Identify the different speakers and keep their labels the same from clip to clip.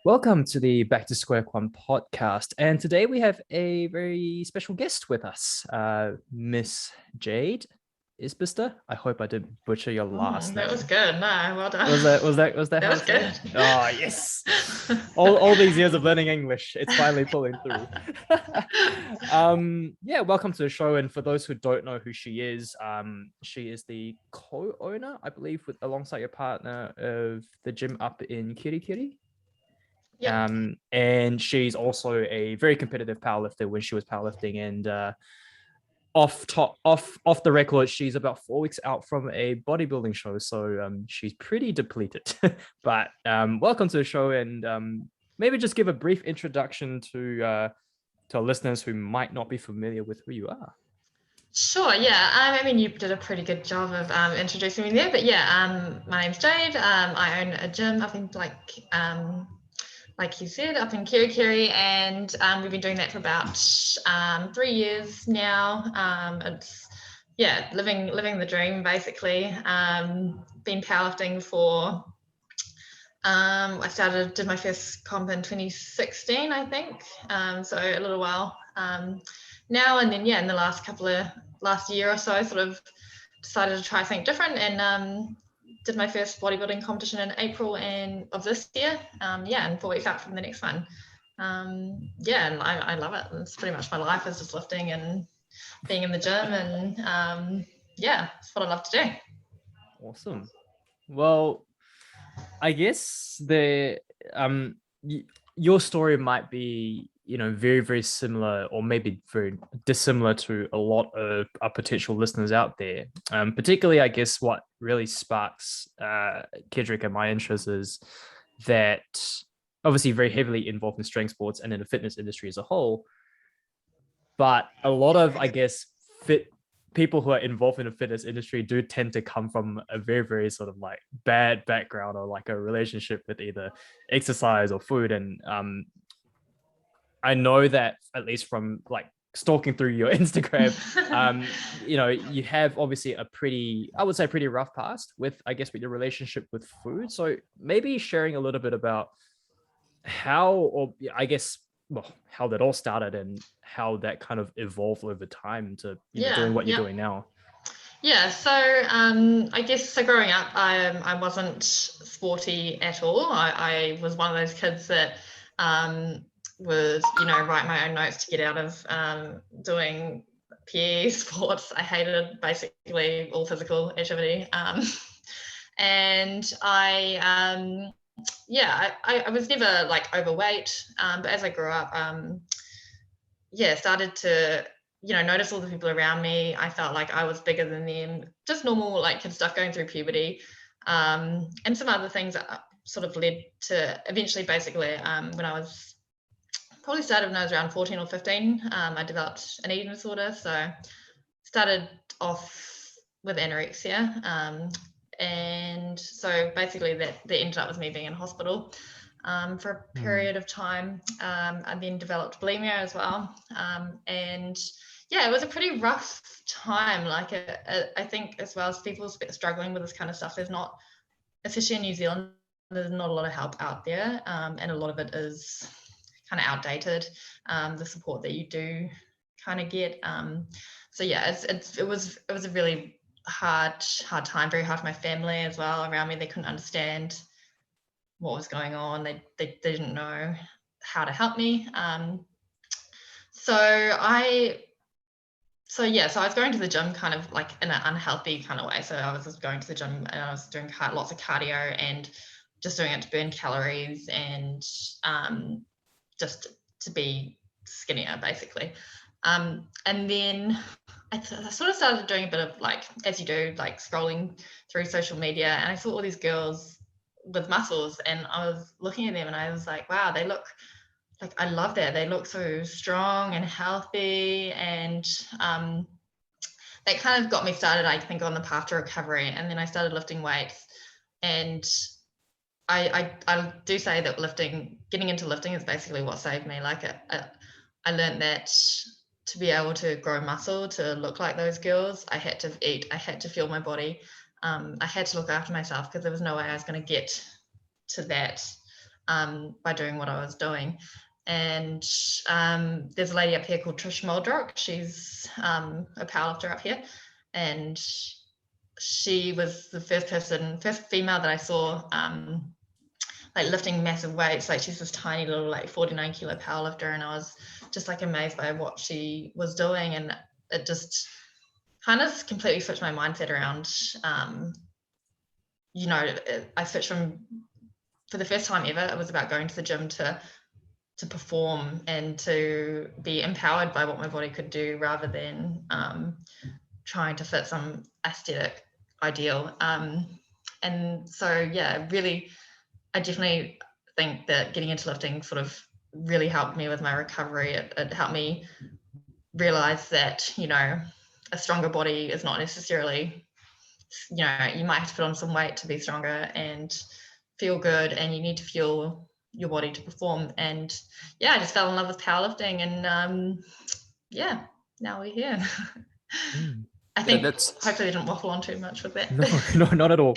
Speaker 1: Welcome to the Back to Square One podcast. And today we have a very special guest with us, Miss Jade Isbister. I hope I didn't butcher your last
Speaker 2: That was
Speaker 1: name.
Speaker 2: good. No, well done.
Speaker 1: Was that
Speaker 2: That
Speaker 1: how
Speaker 2: was
Speaker 1: to say
Speaker 2: good.
Speaker 1: it? Oh, yes. All these years of learning English, it's finally pulling through. Yeah, welcome to the show. And for those who don't know who she is the co-owner, I believe, with alongside your partner of the gym up in Kirikiri.
Speaker 2: Yep.
Speaker 1: And she's also a very competitive powerlifter when she was powerlifting. And off the record, she's about 4 weeks out from a bodybuilding show, so she's pretty depleted. But welcome to the show, and maybe just give a brief introduction to our listeners who might not be familiar with who you are.
Speaker 2: Sure. Yeah. I mean, you did a pretty good job of introducing me there. But yeah, my name's Jade. I own a gym up in like you said, up in Kirikiri, and we've been doing that for about 3 years now. It's living the dream basically. Been powerlifting for did my first comp in 2016, I think. So a little while now, and then in the last year or so, I sort of decided to try something different and did my first bodybuilding competition in April of this year. And 4 weeks out from the next one. And I love it. It's pretty much my life is just lifting and being in the gym, and it's what I love to do.
Speaker 1: Awesome. Well, I guess your story might be very very similar or maybe very dissimilar to a lot of our potential listeners out there. Particularly, I guess what really sparks Kedrick and my interest is that obviously very heavily involved in strength sports and in the fitness industry as a whole, but a lot of, I guess, fit people who are involved in the fitness industry do tend to come from a very very sort of like bad background or like a relationship with either exercise or food. And I know that at least from like stalking through your Instagram, you have obviously a pretty, I would say, pretty rough past with, I guess, with your relationship with food. So maybe sharing a little bit about how, or I guess, well, how that all started and how that kind of evolved over time to,
Speaker 2: Yeah,
Speaker 1: doing what you're
Speaker 2: yep.
Speaker 1: doing now.
Speaker 2: Yeah, so I guess so. Growing up, I wasn't sporty at all. I was one of those kids that was, write my own notes to get out of doing PE sports. I hated basically all physical activity, and I was never like overweight. But as I grew up, started to notice all the people around me. I felt like I was bigger than them, just normal like kid stuff going through puberty, and some other things that sort of led to eventually basically when I was probably started when I was around 14 or 15. I developed an eating disorder, so started off with anorexia, and so basically that ended up with me being in hospital for a period of time. I then developed bulimia as well. And it was a pretty rough time. Like I think as well as people struggling with this kind of stuff, there's not, especially in New Zealand, there's not a lot of help out there. And a lot of it is kind of outdated, the support that you do kind of get. It was a really hard time, very hard for my family as well around me. They couldn't understand what was going on. They didn't know how to help me. So I was going to the gym kind of like in an unhealthy kind of way. So I was just going to the gym and I was doing lots of cardio and just doing it to burn calories and just to be skinnier basically. And then I sort of started doing a bit of like, as you do, like scrolling through social media, and I saw all these girls with muscles, and I was looking at them and I was like, wow, they look like, I love that. They look so strong and healthy, and that kind of got me started, I think, on the path to recovery. And then I started lifting weights, and I do say that getting into lifting is basically what saved me. Like I learned that to be able to grow muscle, to look like those girls, I had to eat, I had to feel my body. I had to look after myself because there was no way I was going to get to that by doing what I was doing. And there's a lady up here called Trish Muldrock. She's a powerlifter up here, and she was the first female that I saw like lifting massive weights. Like she's this tiny little like 49 kilo powerlifter, and I was just like amazed by what she was doing, and it just kind of completely switched my mindset around. You know, I switched from, for the first time ever, it was about going to the gym to perform and to be empowered by what my body could do, rather than trying to fit some aesthetic ideal. And so, yeah, really, I definitely think that getting into lifting sort of really helped me with my recovery. It helped me realize that, you know, a stronger body is not necessarily, you know, you might have to put on some weight to be stronger and feel good, and you need to fuel your body to perform. And yeah, I just fell in love with powerlifting, and yeah, now we're here. I think hopefully I didn't waffle on too much with that.
Speaker 1: No, not at all.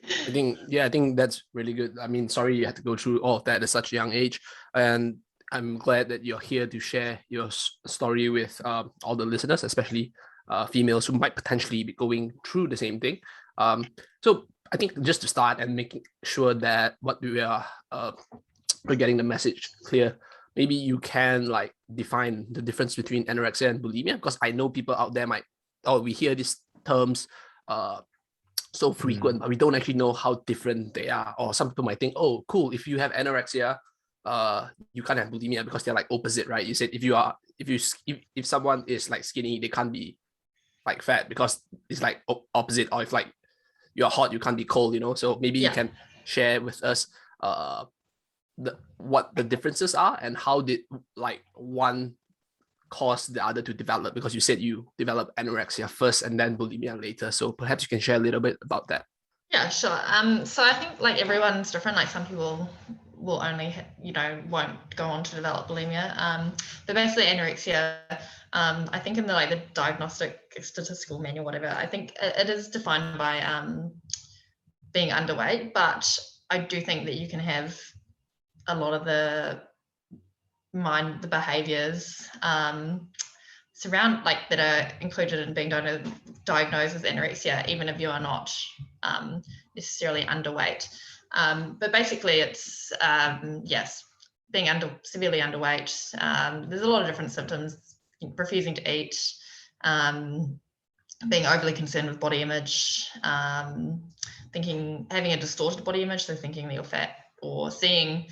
Speaker 3: I think that's really good. I mean, sorry you had to go through all of that at such a young age, and I'm glad that you're here to share your story with all the listeners, especially females who might potentially be going through the same thing. So I think just to start and making sure that what we are we're getting the message clear, maybe you can like define the difference between anorexia and bulimia, because I know people out there might, we hear these terms so frequent, but we don't actually know how different they are. Or some people might think, oh, cool, if you have anorexia, you can't have bulimia because they're like opposite, right? You said if someone is like skinny, they can't be like fat because it's like opposite. Or if like you're hot, you can't be cold, you know? So maybe you can share with us what the differences are, and how did like one cause the other to develop, because you said you developed anorexia first and then bulimia later. So perhaps you can share a little bit about that.
Speaker 2: Yeah, sure. So I think like everyone's different. Like some people will only, you know, won't go on to develop bulimia. But basically anorexia, I think in the like the diagnostic statistical manual, whatever, I think it is defined by being underweight. But I do think that you can have a lot of the behaviors surround like that are included in being diagnosed with anorexia, even if you are not necessarily underweight. But basically it's yes, being severely underweight. There's a lot of different symptoms: refusing to eat, being overly concerned with body image, having a distorted body image, so thinking that you're fat, or seeing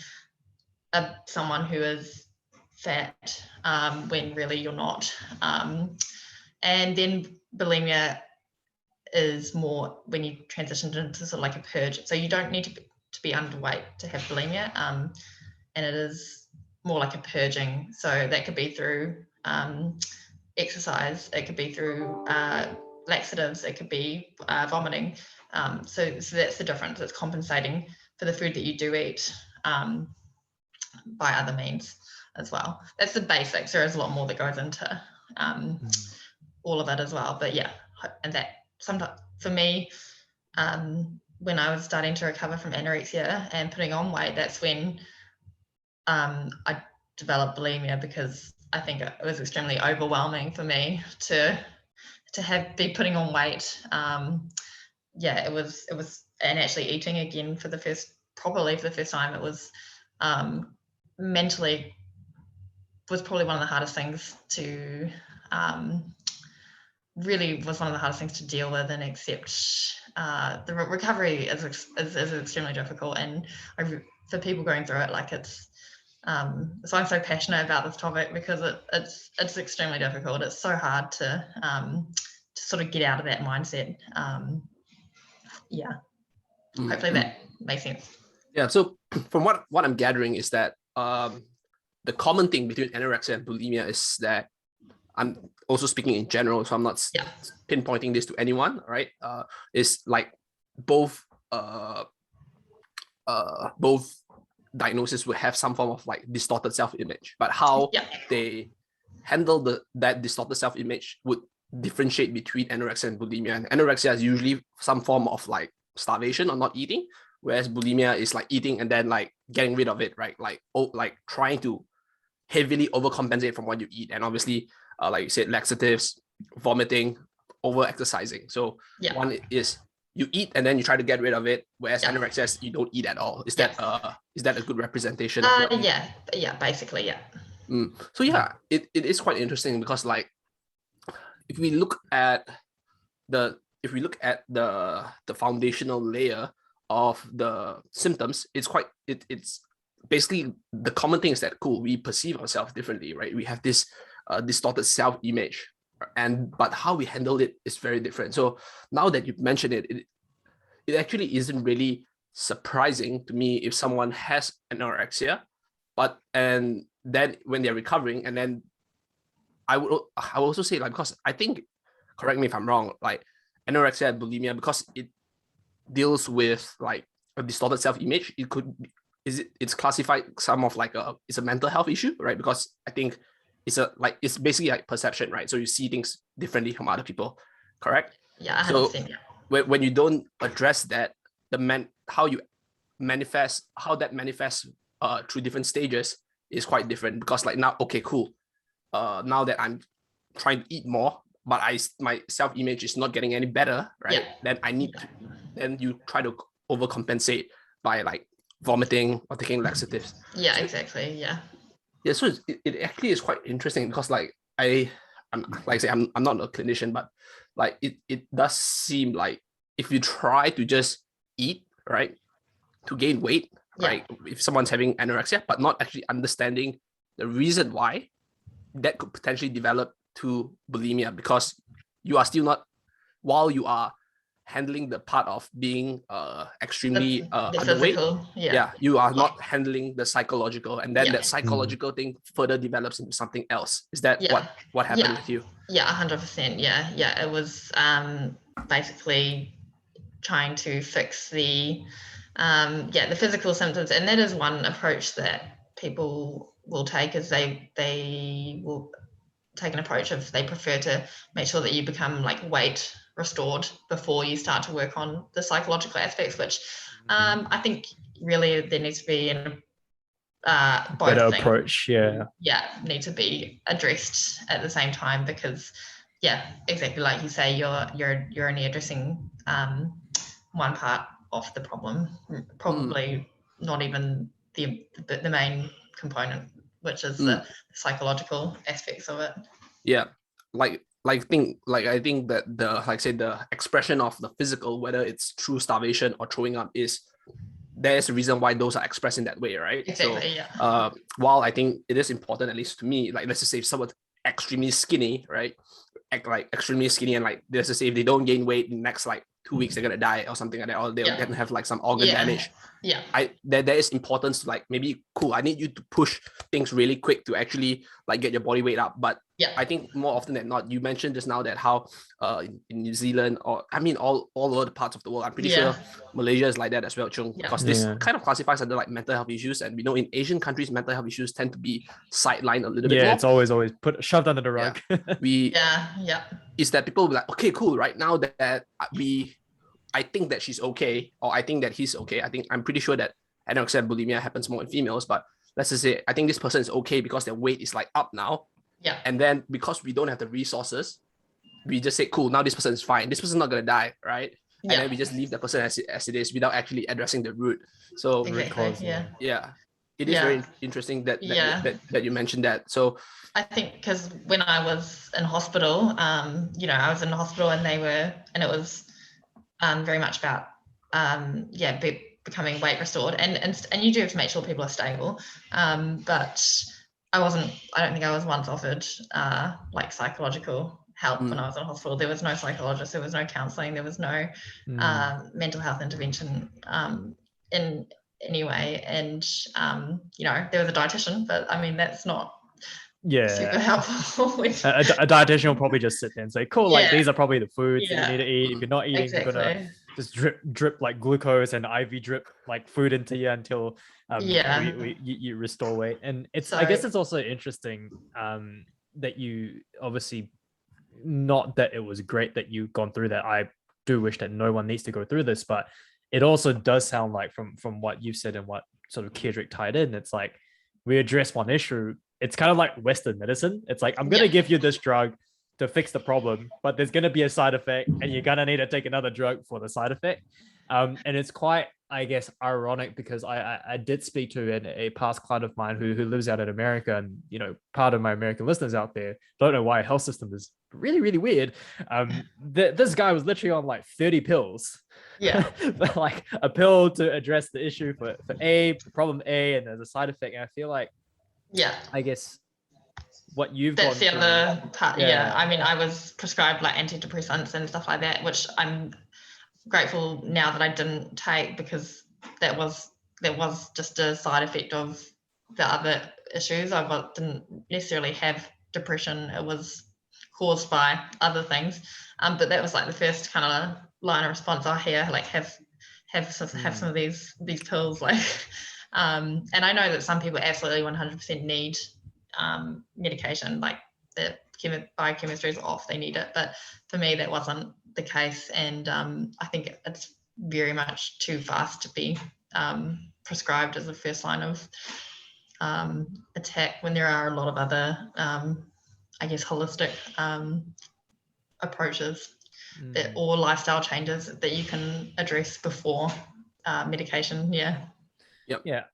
Speaker 2: someone who is fat when really you're not. And then bulimia is more when you transition into sort of like a purge. So you don't need to be underweight to have bulimia, and it is more like a purging. So that could be through exercise, it could be through laxatives, it could be vomiting. So that's the difference. It's compensating for the food that you do eat by other means as well. That's the basics. There is a lot more that goes into all of it as well. But yeah, and that sometimes for me, when I was starting to recover from anorexia and putting on weight, that's when I developed bulimia, because I think it was extremely overwhelming for me to be putting on weight. Yeah, it was, and actually eating again for the first time, it was mentally was probably one of the hardest things to deal with and accept. The recovery is extremely difficult, and for people going through it, like it's so I'm so passionate about this topic, because it's extremely difficult. It's so hard to sort of get out of that mindset. Hopefully that makes sense.
Speaker 3: Yeah, so from what I'm gathering is that the common thing between anorexia and bulimia is that, I'm also speaking in general, so I'm not pinpointing this to anyone, right? Is like both diagnoses will have some form of like distorted self-image, but how they handle that distorted self-image would differentiate between anorexia and bulimia. And anorexia is usually some form of like starvation or not eating, whereas bulimia is like eating and then like getting rid of it, right? Like like trying to heavily overcompensate from what you eat, and obviously, like you said, laxatives, vomiting, over exercising. So one is you eat and then you try to get rid of it, whereas anorexia is you don't eat at all. Is that a good representation of what?
Speaker 2: Basically, yeah.
Speaker 3: So yeah, it is quite interesting because like if we look at the foundational layer of the symptoms, it's basically the common thing is that cool, we perceive ourselves differently, right? We have this distorted self-image, but how we handle it is very different. So now that you've mentioned it actually isn't really surprising to me if someone has anorexia, and then when they're recovering, and then I would also say, like, because I think, correct me if I'm wrong, like anorexia and bulimia, because it deals with like a distorted self-image, it's classified some of like it's a mental health issue, right? Because I think it's basically like perception, right? So you see things differently from other people, correct?
Speaker 2: Yeah, 100%.
Speaker 3: So when you don't address that, how that manifests through different stages is quite different, because like now, okay, cool, now that I'm trying to eat more, but my self-image is not getting any better, right? Then then you try to overcompensate by like vomiting or taking laxatives.
Speaker 2: Exactly.
Speaker 3: So it actually is quite interesting, because like I'm like I say, I'm not a clinician, but like it does seem like if you try to just eat, right, to gain weight, right, if someone's having anorexia but not actually understanding the reason why, that could potentially develop to bulimia, because you are still not, while you are handling the part of being extremely
Speaker 2: the
Speaker 3: underweight,
Speaker 2: physical,
Speaker 3: you are not handling the psychological, and then that psychological thing further develops into something else. Is that what happened with you?
Speaker 2: 100%. It was basically trying to fix the physical symptoms, and that is one approach that people will take, is they will take an approach of they prefer to make sure that you become like weight restored before you start to work on the psychological aspects, which I think really there needs to be both
Speaker 1: better
Speaker 2: things.
Speaker 1: Approach,
Speaker 2: need to be addressed at the same time, because exactly like you say, you're only addressing one part of the problem, probably not even the main component, which is the psychological aspects of it.
Speaker 3: I think that the expression of the physical, whether it's through starvation or throwing up, there's a reason why those are expressed in that way, right?
Speaker 2: Exactly.
Speaker 3: While I think it is important, at least to me, like let's just say if someone's extremely skinny, right, extremely skinny, and like let's just say if they don't gain weight in the next like 2 weeks, they're gonna die or something like that, or they're gonna have like some organ damage. There is importance to like, maybe cool, I need you to push things really quick to actually like get your body weight up. But I think more often than not, you mentioned just now that how in New Zealand, or I mean all over the parts of the world, I'm pretty sure Malaysia is like that as well, Chung, because this kind of classifies under like mental health issues, and we know in Asian countries mental health issues tend to be sidelined a little bit more.
Speaker 1: It's always shoved under the rug.
Speaker 3: Is that people will be like, okay, cool, right now that I think that she's okay, or I think that he's okay. I'm pretty sure that anorexia and bulimia happens more in females, but let's just say I think this person is okay because their weight is like up now. And then because we don't have the resources, we just say, cool, now this person is fine. This person's not gonna die, right? And then we just leave the person as it is without actually addressing the root. So it is very interesting that you mentioned that. So
Speaker 2: I think because when I was in hospital, I was in hospital, and it was very much about becoming weight restored, and you do have to make sure people are stable, but I don't think I was once offered like psychological help when I was in hospital. There was no psychologist, there was no counseling, there was no mental health intervention in any way, and there was a dietitian, but I mean that's not super helpful.
Speaker 1: A dietitian will probably just sit there and say, cool, like these are probably the foods that you need to eat. If you're not eating, you're gonna just drip like glucose and IV drip like food into you until you restore weight. And I guess it's also interesting that you obviously, not that it was great that you've gone through that. I do wish that no one needs to go through this, but it also does sound like from what you've said and what sort of Kedrick tied in, it's like we address one issue. It's kind of like Western medicine. It's like, I'm going to give you this drug to fix the problem, but there's going to be a side effect and you're going to need to take another drug for the side effect. And it's quite, I guess, ironic because I did speak to a past client of mine who lives out in America, and, you know, part of my American listeners out there don't know why a health system is really, really weird. This guy was literally on like 30 pills.
Speaker 2: Yeah.
Speaker 1: Like a pill to address the issue for problem A, and there's a side effect. And I feel like, I guess what you've
Speaker 2: that's the other part.
Speaker 1: Yeah.
Speaker 2: I mean, I was prescribed like antidepressants and stuff like that, which I'm grateful now that I didn't take, because that was just a side effect of the other issues. I didn't necessarily have depression. It was caused by other things. But that was like the first kind of line of response I hear, like have some of these pills, like and I know that some people absolutely 100% need medication, like the biochemistry is off, they need it, but for me that wasn't the case. And I think it's very much too fast to be prescribed as a first line of attack, when there are a lot of other I guess holistic approaches that, or lifestyle changes that you can address before medication.
Speaker 1: Yeah,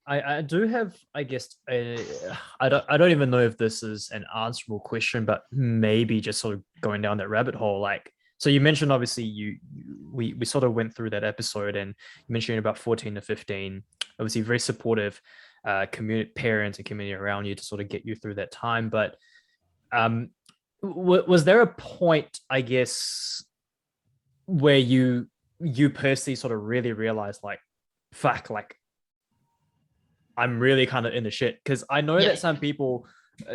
Speaker 1: I do have, I guess, I don't even know if this is an answerable question, but maybe just sort of going down that rabbit hole. Like, so you mentioned, obviously we sort of went through that episode, and you mentioned about 14 to 15, obviously very supportive community, parents and community around you to sort of get you through that time. But was there a point, I guess, where you personally sort of really realized, like, fuck, like, I'm really kind of in the shit? Because I know that some people,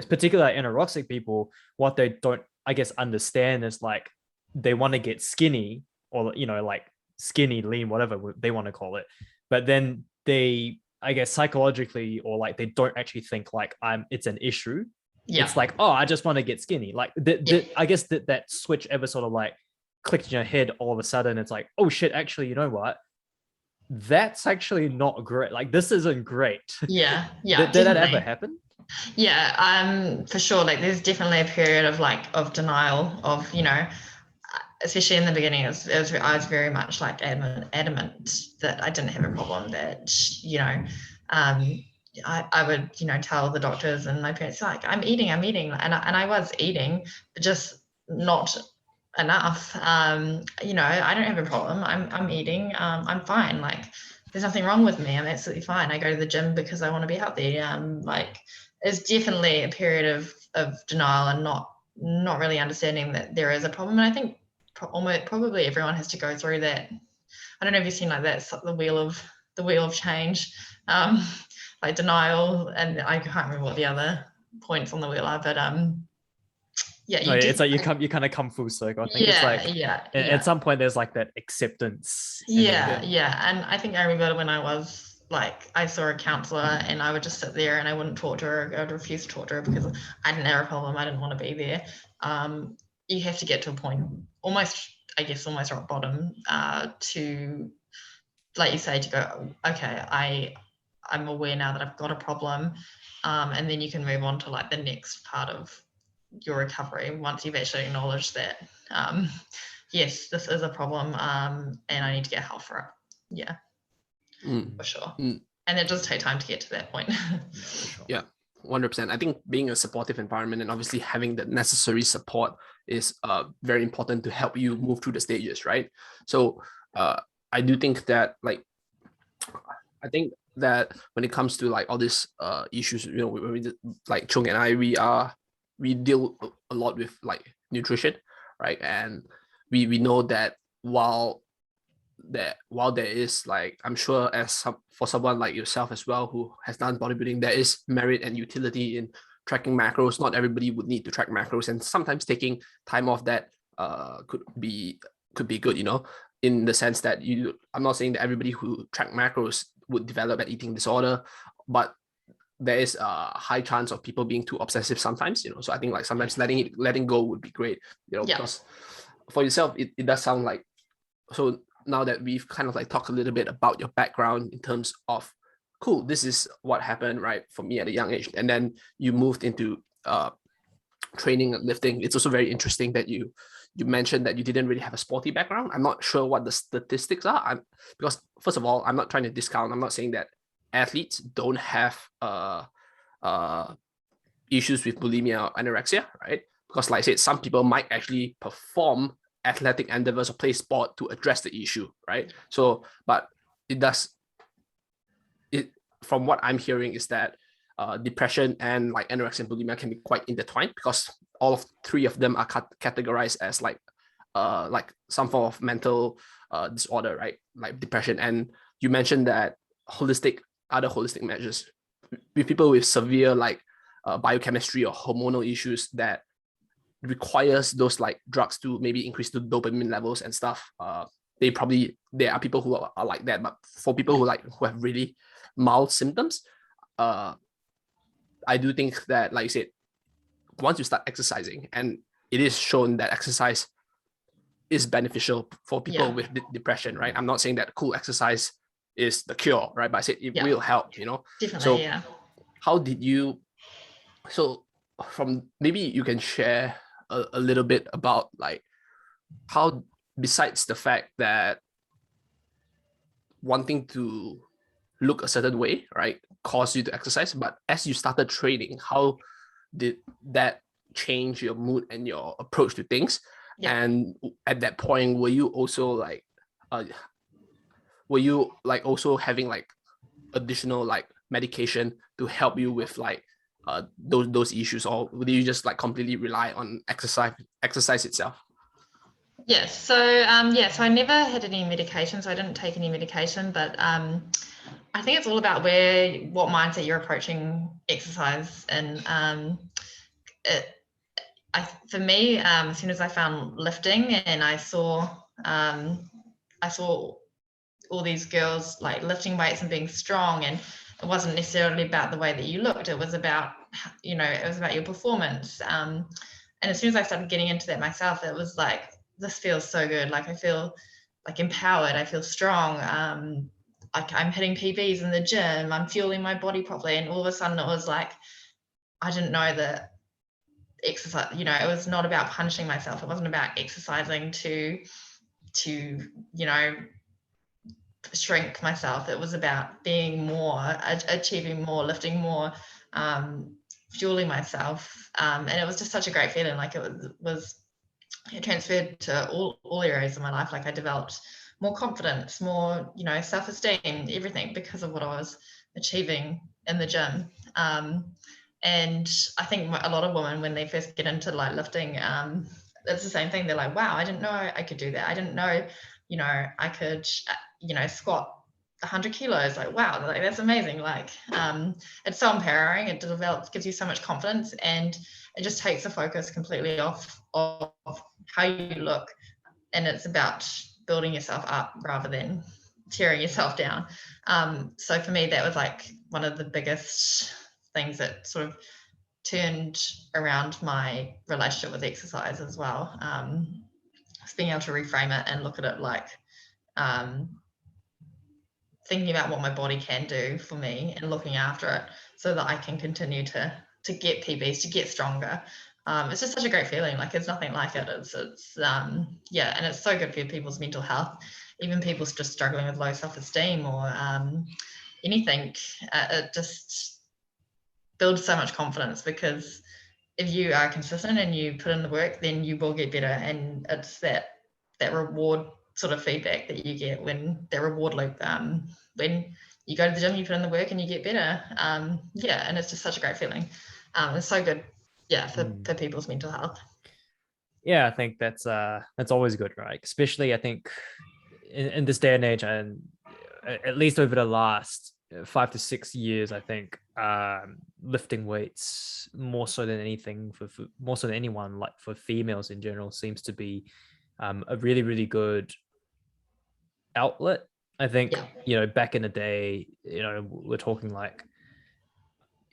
Speaker 1: particularly anorexic people, what they don't, I guess, understand is like they want to get skinny, or, you know, like skinny, lean, whatever they want to call it. But then they, I guess, psychologically, or like they don't actually think like it's an issue. It's like, oh, I just want to get skinny. Like I guess that switch ever sort of like clicked in your head all of a sudden. It's like, oh shit, actually, you know what? That's actually not great. Like, this isn't great.
Speaker 2: Did
Speaker 1: that ever happen?
Speaker 2: For sure. Like, there's definitely a period of denial of, you know, especially in the beginning, I was very much like adamant that I didn't have a problem, that, you know, I would, you know, tell the doctors and my parents, like, I'm eating, and I was eating, but just not enough. You know, I don't have a problem. I'm eating. I'm fine. Like, there's nothing wrong with me. I'm absolutely fine. I go to the gym because I want to be healthy. Like, it's definitely a period of denial and not really understanding that there is a problem. And I think probably everyone has to go through that. I don't know if you've seen like that, the wheel of change, like denial, and I can't remember what the other points on the wheel are, but it's like
Speaker 1: you kind of come full circle. I think it's like at some point there's like that acceptance.
Speaker 2: And I think I remember when I was like, I saw a counselor and I would just sit there and I wouldn't talk to her. I would refuse to talk to her because I didn't have a problem. I didn't want to be there. You have to get to a point, almost rock bottom, to, like you say, to go, okay, I'm aware now that I've got a problem, and then you can move on to like the next part of your recovery once you've actually acknowledged that, yes, this is a problem, and I need to get help for it. For sure. And it does take time to get to that point.
Speaker 3: Yeah, 100%. I think being a supportive environment and obviously having the necessary support is very important to help you move through the stages, right? So I do think that, like, I think that when it comes to like all these issues, you know, we like Chung and I, we deal a lot with like nutrition, right? And we know that while there is, like, I'm sure for someone like yourself as well who has done bodybuilding, there is merit and utility in tracking macros. Not everybody would need to track macros, and sometimes taking time off that could be good, you know, in the sense that I'm not saying that everybody who track macros would develop an eating disorder, but there is a high chance of people being too obsessive sometimes, you know. So I think like sometimes letting go would be great, you know, because for yourself, it does sound like, so now that we've kind of like talked a little bit about your background in terms of, cool, this is what happened, right, for me at a young age, and then you moved into training and lifting. It's also very interesting that you mentioned that you didn't really have a sporty background. I'm not sure what the statistics are. Because first of all, I'm not trying to discount. I'm not saying that athletes don't have issues with bulimia or anorexia, right? Because like I said, some people might actually perform athletic endeavors or play sport to address the issue, right? So, but it from what I'm hearing is that depression and like anorexia and bulimia can be quite intertwined, because all of three of them are categorized as like some form of mental disorder, right? Like depression. And you mentioned that other holistic measures with people with severe like biochemistry or hormonal issues that requires those like drugs to maybe increase the dopamine levels and stuff. There are people who are like that, but for people who have really mild symptoms, I do think that, like you said, once you start exercising, and it is shown that exercise is beneficial for people with depression, right? I'm not saying that cool exercise is the cure, right? But I said it will help,
Speaker 2: Definitely,
Speaker 3: so how did you, so from, maybe you can share a little bit about like how, besides the fact that wanting to look a certain way, right, caused you to exercise, but as you started training, how did that change your mood and your approach to things? And at that point, were you also also having like additional like medication to help you with like those issues, or did you just like completely rely on exercise itself?
Speaker 2: Yes. So so I never had any medication, so I didn't take any medication, but I think it's all about what mindset you're approaching exercise. And for me, as soon as I found lifting and I saw all these girls like lifting weights and being strong, and it wasn't necessarily about the way that you looked, it was about your performance. And as soon as I started getting into that myself, it was like, this feels so good. Like I feel like empowered, I feel strong, like I'm hitting PBs in the gym, I'm fueling my body properly. And all of a sudden it was like, I didn't know that exercise, it was not about punishing myself. It wasn't about exercising to shrink myself. It was about being more, achieving more, lifting more, fueling myself. And it was just such a great feeling. Like it transferred to all areas of my life. Like I developed more confidence, more, self-esteem, everything, because of what I was achieving in the gym. And I think a lot of women, when they first get into like lifting, it's the same thing. They're like, wow, I didn't know I could do that. I didn't know, I could, squat 100 kilos. Like, wow, like that's amazing. Like, it's so empowering. It gives you so much confidence, and it just takes the focus completely off of how you look. And it's about building yourself up rather than tearing yourself down. So for me, that was like one of the biggest things that sort of turned around my relationship with exercise as well. Just being able to reframe it and look at it like thinking about what my body can do for me and looking after it so that I can continue to get PBs, to get stronger. It's just such a great feeling. Like there's nothing like it. It's and it's so good for people's mental health. Even people just struggling with low self-esteem or anything, it just builds so much confidence, because if you are consistent and you put in the work, then you will get better. And it's that reward sort of feedback that you get, when that reward loop, when you go to the gym, you put in the work and you get better. And it's just such a great feeling. It's so good, for people's mental health.
Speaker 1: Yeah, I think that's always good, right? Especially I think in this day and age, and at least over the last 5 to 6 years, I think lifting weights more so than anything, for more so than anyone, like for females in general, seems to be a really, really good outlet. I think, back in the day, we're talking like,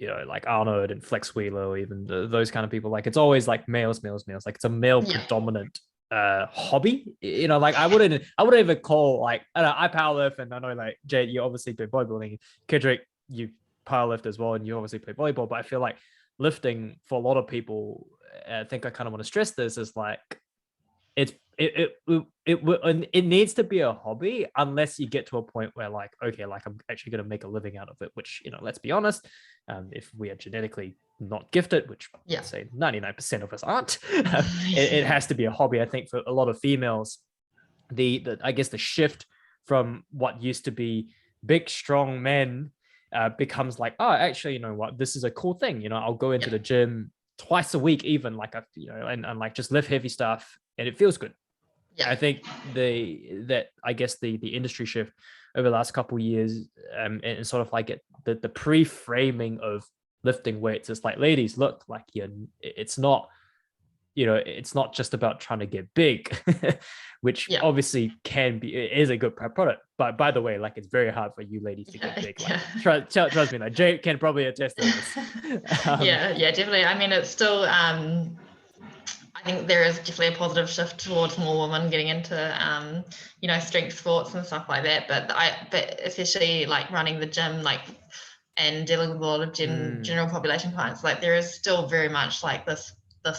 Speaker 1: like Arnold and Flex Wheeler, or even those kind of people. Like it's always like males. Like it's a male predominant hobby. Like I wouldn't even call, like, I powerlift, and I know, like, Jade, you obviously do bodybuilding, Kendrick, you powerlift as well, and you obviously play volleyball. But I feel like lifting, for a lot of people, I think I kind of want to stress this, is like it needs to be a hobby, unless you get to a point where, like, okay, like, I'm actually going to make a living out of it, which, let's be honest, if we are genetically not gifted, which I'd say 99% of us aren't, it has to be a hobby. I think for a lot of females, the I guess the shift from what used to be big strong men becomes like, oh, actually, you know what, this is a cool thing. I'll go into the gym twice a week, even, like, and like just lift heavy stuff, and it feels good. I think the industry shift over the last couple of years, and sort of like the pre-framing of lifting weights, it's like, ladies, look, like, it's not just about trying to get big, which obviously is a good product. But by the way, like, it's very hard for you ladies to get big. Like, trust me, like, Jay can probably attest to this.
Speaker 2: Yeah, definitely. I mean, it's still, I think there is definitely a positive shift towards more women getting into, strength sports and stuff like that. But especially like running the gym, like, and dealing with a lot of general population clients, like, there is still very much like this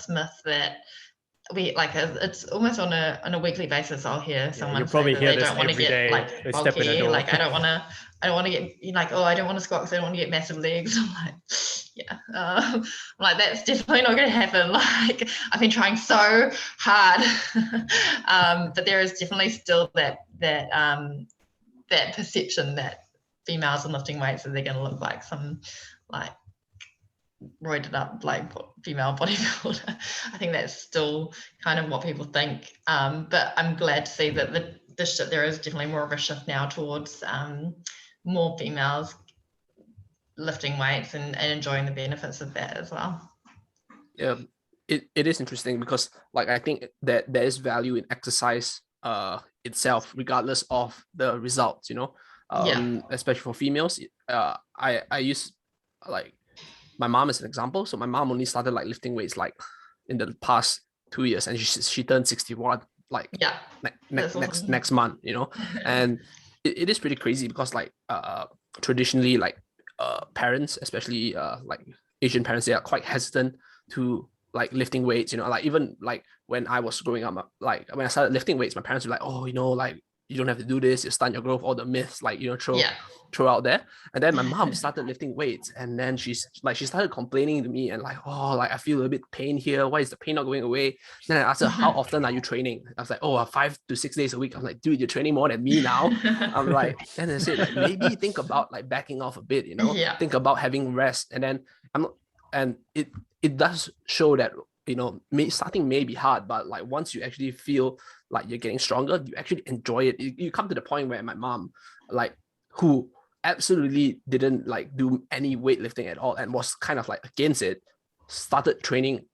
Speaker 2: myth that we, like, it's almost on a weekly basis, I'll hear someone say that they don't want to get like bulky, like, I don't want to get, like, oh, I don't want to squat because I don't want to get massive legs. I'm like, like, that's definitely not going to happen. Like, I've been trying so hard. But there is definitely still that perception that females are lifting weights, so they're going to look like some, like, roided up, like, female bodybuilder. I think that's still kind of what people think. But I'm glad to see that there is definitely more of a shift now towards more females lifting weights and enjoying the benefits of that as well.
Speaker 3: Yeah, it is interesting because, like, I think that there is value in exercise itself, regardless of the results, especially for females. I use, like, my mom is an example. So my mom only started, like, lifting weights, like, in the past 2 years, and she turned 61, like, next month, and it is pretty crazy because, like, traditionally, like, parents, especially like Asian parents, they are quite hesitant to, like, lifting weights, like, even, like, when I was growing up, like, when I started lifting weights, my parents were like, oh, like, you don't have to do this, you stunt your growth, all the myths, like, throw out there. And then my mom started lifting weights, and then she started complaining to me, and like, oh, like, I feel a bit pain here, why is the pain not going away? Then I asked her, how often are you training? I was like, oh, 5 to 6 days a week. I'm like, dude, you're training more than me now. I'm like, and I said, like, maybe think about, like, backing off a bit, think about having rest. And then it does show that, starting may be hard, but, like, once you actually feel like you're getting stronger, you actually enjoy it. You come to the point where my mom, like, who absolutely didn't, like, do any weightlifting at all and was kind of, like, against it, started training,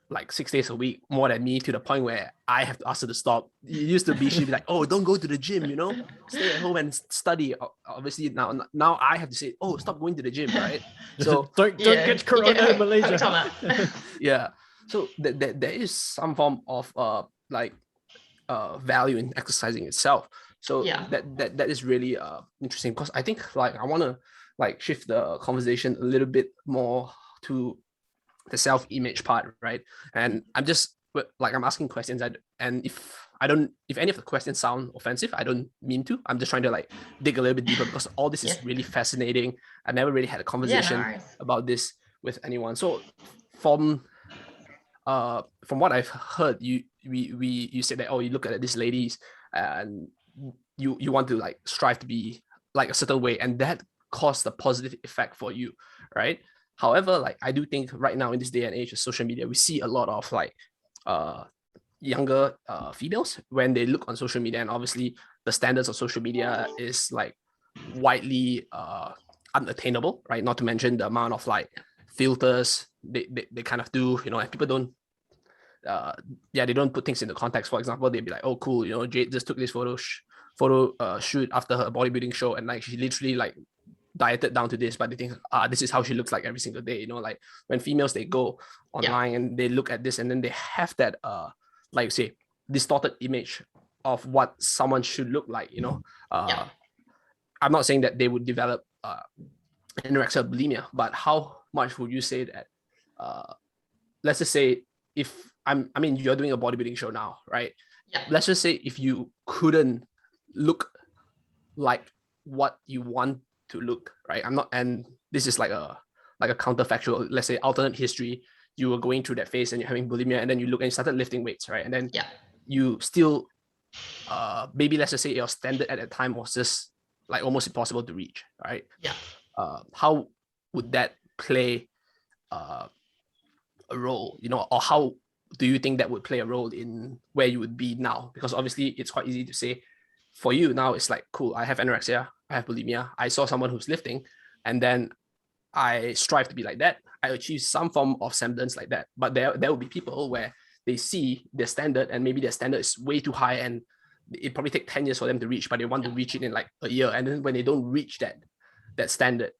Speaker 3: like, 6 days a week more than me, to the point where I have to ask her to stop. It used to be, she'd be like, oh, don't go to the gym, stay at home and study. Obviously now I have to say, oh, stop going to the gym, right? So
Speaker 1: don't get corona in Malaysia.
Speaker 3: Yeah. So there is some form of value in exercising itself. So that is really interesting, because I think, like, I want to, like, shift the conversation a little bit more to the self-image part, right? And I'm just, like, I'm asking questions, and if any of the questions sound offensive, I don't mean to. I'm just trying to, like, dig a little bit deeper, because all this is really fascinating. I never really had a conversation about this with anyone. So from what I've heard, you said that, oh, you look at these ladies and you want to, like, strive to be, like, a certain way, and that caused a positive effect for you, right? However, like, I do think right now, in this day and age of social media, we see a lot of, like, younger females when they look on social media, and obviously the standards of social media is, like, widely unattainable, right? Not to mention the amount of, like, filters they kind of do, and people don't they don't put things into context. For example, they'd be like, oh, cool, Jade just took this photo shoot after her bodybuilding show, and, like, she literally, like, dieted down to this, but they think, this is how she looks like every single day. Like, when females, they go online and they look at this, and then they have that like, say, distorted image of what someone should look like, I'm not saying that they would develop anorexia or bulimia, but how much would you say that, let's just say if you're doing a bodybuilding show now, right?
Speaker 2: Yeah.
Speaker 3: Let's just say if you couldn't look like what you want to look, right? And this is like a counterfactual, let's say alternate history, you were going through that phase and you're having bulimia, and then you look and you started lifting weights, right? And then you still, maybe let's just say your standard at that time was just like almost impossible to reach, right?
Speaker 2: Yeah.
Speaker 3: How would that play a role, or how do you think that would play a role in where you would be now? Because obviously it's quite easy to say for you now, it's like, cool, I have anorexia, I have bulimia, I saw someone who's lifting, and then I strive to be like that. I achieve some form of semblance like that. But there will be people where they see their standard, and maybe their standard is way too high, and it probably take 10 years for them to reach, but they want to reach it in like a year. And then when they don't reach that standard,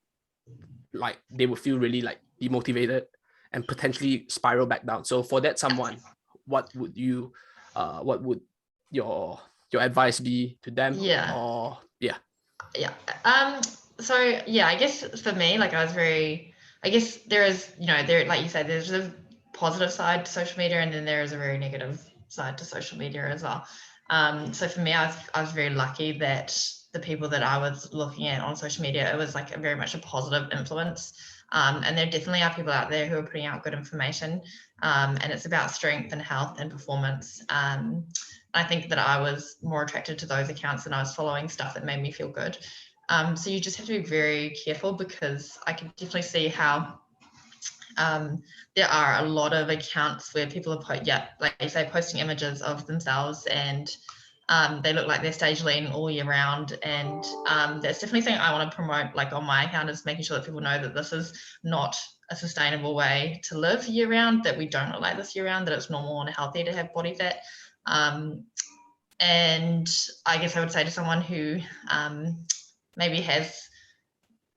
Speaker 3: like they will feel really like demotivated and potentially spiral back down. So for that someone, what would your advice be to them?
Speaker 2: So I guess for me, like I guess there is, like you said, there's a positive side to social media, and then there is a very negative side to social media as well. So for me, I was very lucky that the people that I was looking at on social media, it was like very much a positive influence. And there definitely are people out there who are putting out good information, and it's about strength and health and performance. I think that I was more attracted to those accounts, and I was following stuff that made me feel good. So you just have to be very careful, because I can definitely see how there are a lot of accounts where people are like you say, posting images of themselves, and they look like they're stage lean all year round. And that's definitely something I want to promote, like on my account, is making sure that people know that this is not a sustainable way to live year round, that we don't look like this year round, that it's normal and healthy to have body fat. And I guess I would say to someone who maybe has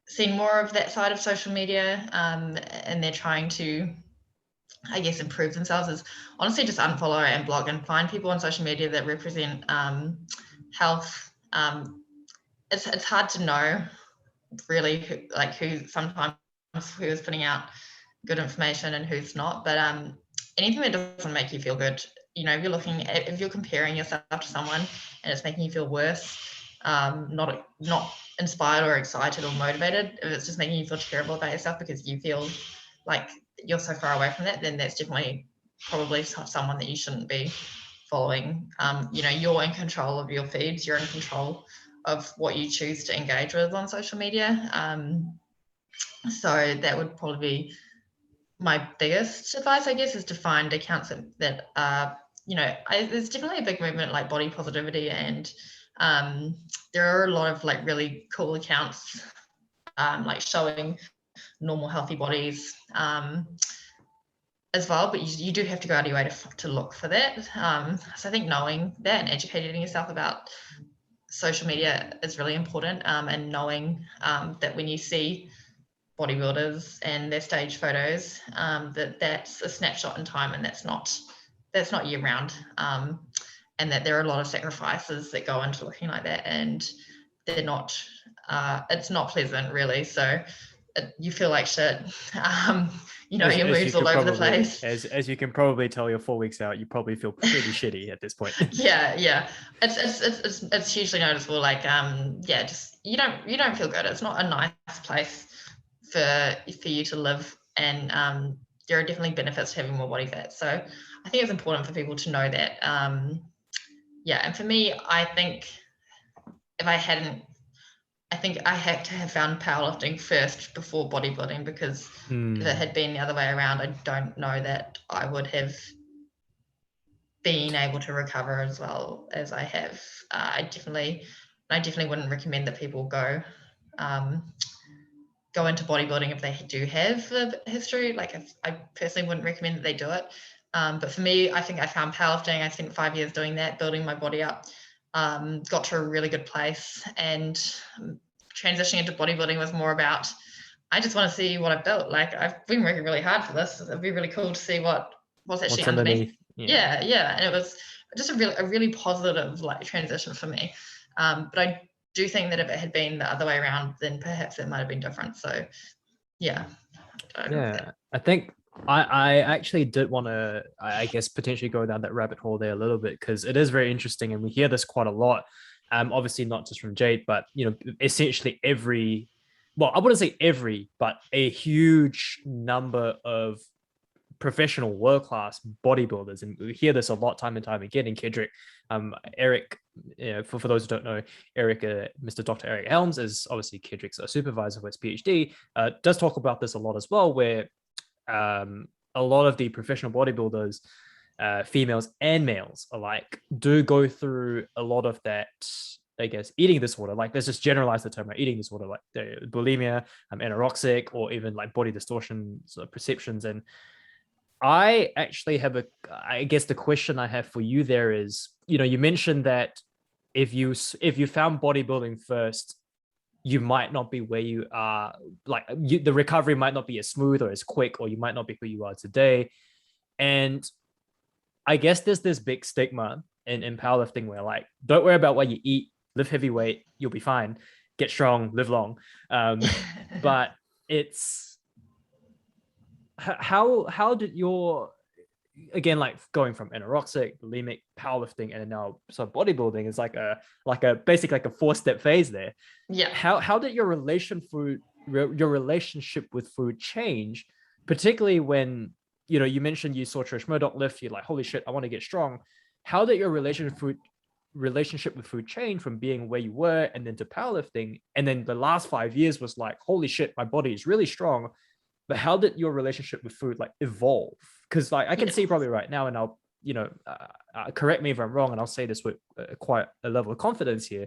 Speaker 2: seen more of that side of social media, and they're trying to, I guess, improve themselves, is honestly just unfollow and block and find people on social media that represent health. It's hard to know really who sometimes who is putting out good information and who's not, but anything that doesn't make you feel good, if you're comparing yourself to someone and it's making you feel worse, not inspired or excited or motivated, if it's just making you feel terrible about yourself because you feel like you're so far away from that, then that's definitely probably someone that you shouldn't be following. You're in control of your feeds, you're in control of what you choose to engage with on social media. So that would probably be my biggest advice, I guess, is to find accounts that are, there's definitely a big movement like body positivity, and there are a lot of like really cool accounts like showing normal healthy bodies as well, but you do have to go out of your way to look for that. So I think knowing that and educating yourself about social media is really important, and knowing that when you see bodybuilders and their stage photos, that's a snapshot in time, and that's not year round, and that there are a lot of sacrifices that go into looking like that, and they're not it's not pleasant really. So you feel like shit. Your mood's all over the place.
Speaker 1: As you can probably tell, you're 4 weeks out, you probably feel pretty shitty at this point.
Speaker 2: Yeah. It's hugely noticeable. Like just you don't feel good. It's not a nice place for you to live, and there are definitely benefits to having more body fat. So I think it's important for people to know that. And for me, I think I had to have found powerlifting first before bodybuilding, because if it had been the other way around, I don't know that I would have been able to recover as well as I have. I definitely wouldn't recommend that people go into bodybuilding if they do have a history. Like, I personally wouldn't recommend that they do it. But for me, I think I found powerlifting. I spent 5 years doing that, building my body up. Got to a really good place, and transitioning into bodybuilding was more about, I just want to see what I've built. Like, I've been working really hard for this. It'd be really cool to see what's actually underneath. Yeah. And it was just a really positive like transition for me. But I do think that if it had been the other way around, then perhaps it might have been different. So yeah.
Speaker 1: I think I actually did want to, I guess, potentially go down that rabbit hole there a little bit, because it is very interesting and we hear this quite a lot. Obviously not just from Jade, but essentially I wouldn't say every, but a huge number of professional world-class bodybuilders, and we hear this a lot time and time again in Kedrick. Eric, for those who don't know, Eric, Mr. Dr. Eric Helms is obviously Kedrick's supervisor for his PhD, does talk about this a lot as well, where a lot of the professional bodybuilders, females and males alike, do go through a lot of that, I guess, eating disorder. Like, let's just generalize the term, right? Eating disorder, like bulimia, anorexic, or even like body distortion sort of perceptions. And I actually have I guess the question I have for you there is, you mentioned that if you found bodybuilding first, you might not be where you are, like the recovery might not be as smooth or as quick, or you might not be who you are today. And I guess there's this big stigma in powerlifting where, like, don't worry about what you eat, lift heavy weight, you'll be fine, get strong, live long. But it's, how did your, again, like going from anorexic, bulimic, powerlifting, and now bodybuilding is like a basically like a 4-step phase there.
Speaker 2: Yeah.
Speaker 1: How did your relationship with food change, particularly when you mentioned you saw Trish Murdoch lift, you're like, holy shit, I want to get strong. How did your relationship with food change from being where you were and then to powerlifting, and then the last 5 years was like, holy shit, my body is really strong? But how did your relationship with food like evolve? Because like I can see probably right now, and I'll correct me if I'm wrong, and I'll say this with quite a level of confidence here.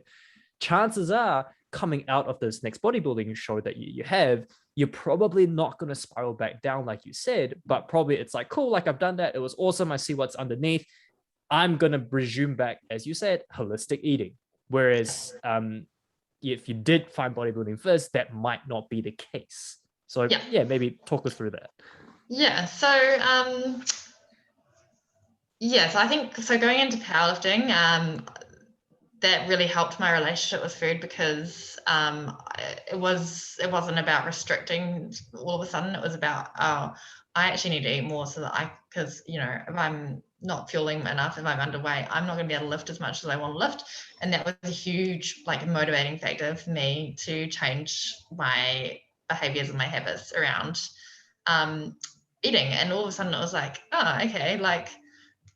Speaker 1: Chances are, coming out of this next bodybuilding show that you have, you're probably not going to spiral back down like you said, but probably it's like, cool, like I've done that, it was awesome, I see what's underneath, I'm going to resume back, as you said, holistic eating. Whereas if you did find bodybuilding first, that might not be the case. So yeah, maybe talk us through that.
Speaker 2: Yeah. So so I think, so going into powerlifting, that really helped my relationship with food, because it wasn't about restricting all of a sudden. It was about, I actually need to eat more so that because if I'm not fueling enough, if I'm underweight, I'm not going to be able to lift as much as I want to lift. And that was a huge like motivating factor for me to change my behaviors and my habits around eating. And all of a sudden it was like, oh, okay, like,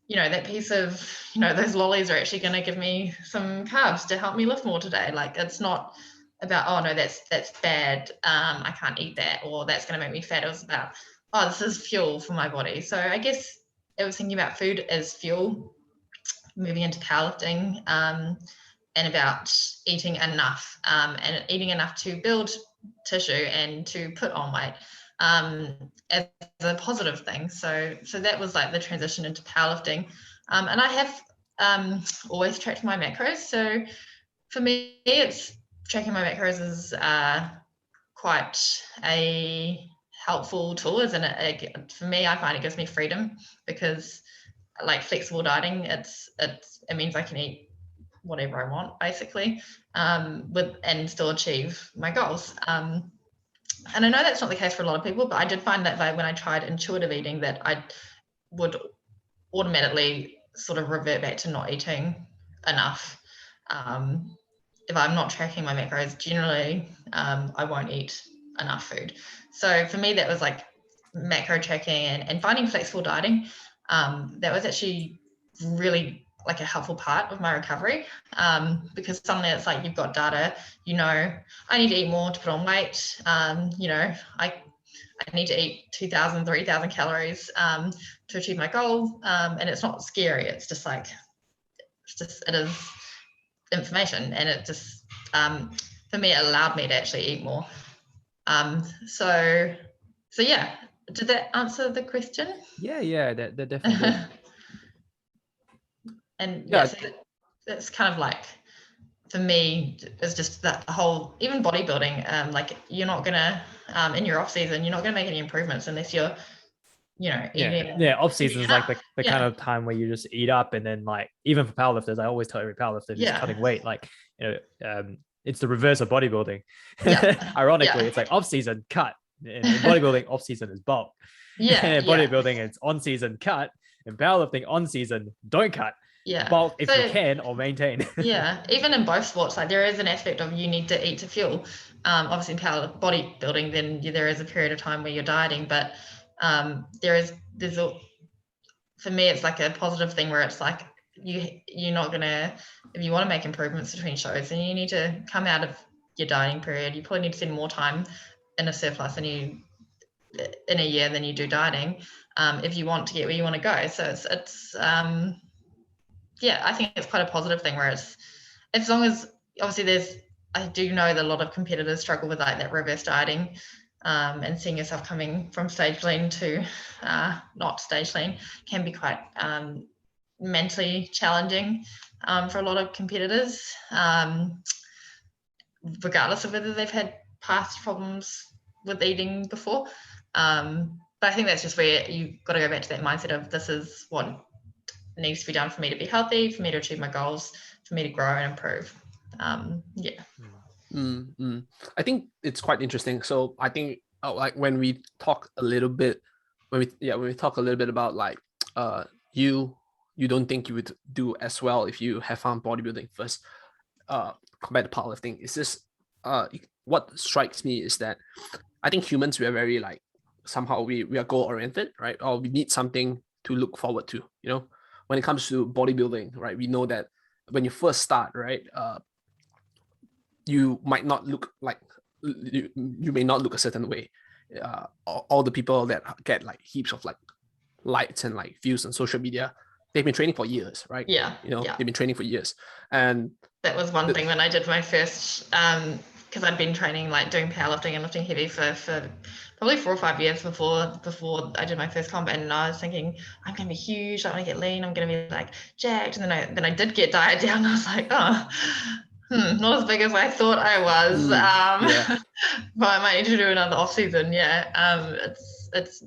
Speaker 2: that piece of, those lollies are actually going to give me some carbs to help me lift more today. Like, it's not about, oh no, that's bad, I can't eat that, or that's going to make me fat. It was about, oh, this is fuel for my body. So I guess it was thinking about food as fuel, moving into powerlifting, and about eating enough, and eating enough to build tissue and to put on weight, as a positive thing. So that was like the transition into powerlifting. And I have always tracked my macros. So for me, it's tracking my macros is quite a helpful tool, isn't it? For me, I find it gives me freedom, because like flexible dieting, it means I can eat whatever I want, basically, and still achieve my goals. And I know that's not the case for a lot of people, but I did find that when I tried intuitive eating, that I would automatically sort of revert back to not eating enough. If I'm not tracking my macros, generally, I won't eat enough food. So for me, that was like macro tracking and finding flexible dieting. That was actually really like a helpful part of my recovery, because suddenly it's like you've got data, I need to eat more to put on weight, I need to eat 2,000, 3,000 calories to achieve my goal, and it's not scary, it's just like, it is information, and it just, for me, it allowed me to actually eat more. So yeah, did that answer the question?
Speaker 1: Yeah, that definitely did.
Speaker 2: And so that's kind of like, for me, it's just that whole, even bodybuilding, like you're not gonna, in your off season, you're not gonna make any improvements unless you're, eating.
Speaker 1: Yeah, off season is like the kind of time where you just eat up, and then like even for powerlifters, I always tell every powerlifter who's cutting weight, like, it's the reverse of bodybuilding. Ironically, it's like off season cut. In bodybuilding, off season is bulk. Bodybuilding, it's on season cut. In powerlifting, on season don't cut. Bulk if you can, or maintain.
Speaker 2: Even in both sports, like there is an aspect of you need to eat to fuel. Obviously in bodybuilding, then there is a period of time where you're dieting, but there's for me, it's like a positive thing where it's like you're not gonna, if you want to make improvements between shows, then you need to come out of your dieting period. You probably need to spend more time in a surplus in a year than you do dieting, if you want to get where you want to go. So it's I think it's quite a positive thing where it's, as long as obviously I do know that a lot of competitors struggle with like that reverse dieting, and seeing yourself coming from stage lean to not stage lean can be quite mentally challenging for a lot of competitors, regardless of whether they've had past problems with eating before. But I think that's just where you've got to go back to that mindset of, this is what needs to be done for me to be healthy, for me to achieve my goals, for me to grow and improve.
Speaker 3: I think it's quite interesting. So I think like when we talk a little bit about like you don't think you would do as well if you have found bodybuilding first compared to powerlifting. It's just what strikes me is that I think humans, we are very like, somehow we are goal oriented, right? Or we need something to look forward to, when it comes to bodybuilding, right? We know that when you first start, right, you might not look like, you may not look a certain way. All the people that get like heaps of like likes and like views on social media, they've been training for years, right? They've been training for years. And that
Speaker 2: was one thing when I did my first, because I'd been training, like doing powerlifting and lifting heavy for probably 4 or 5 years before I did my first comp, and I was thinking, I'm gonna be huge, I want to get lean, I'm gonna be like jacked, and then I did get diet down, and I was like, not as big as I thought I was. But I might need to do another off season. It's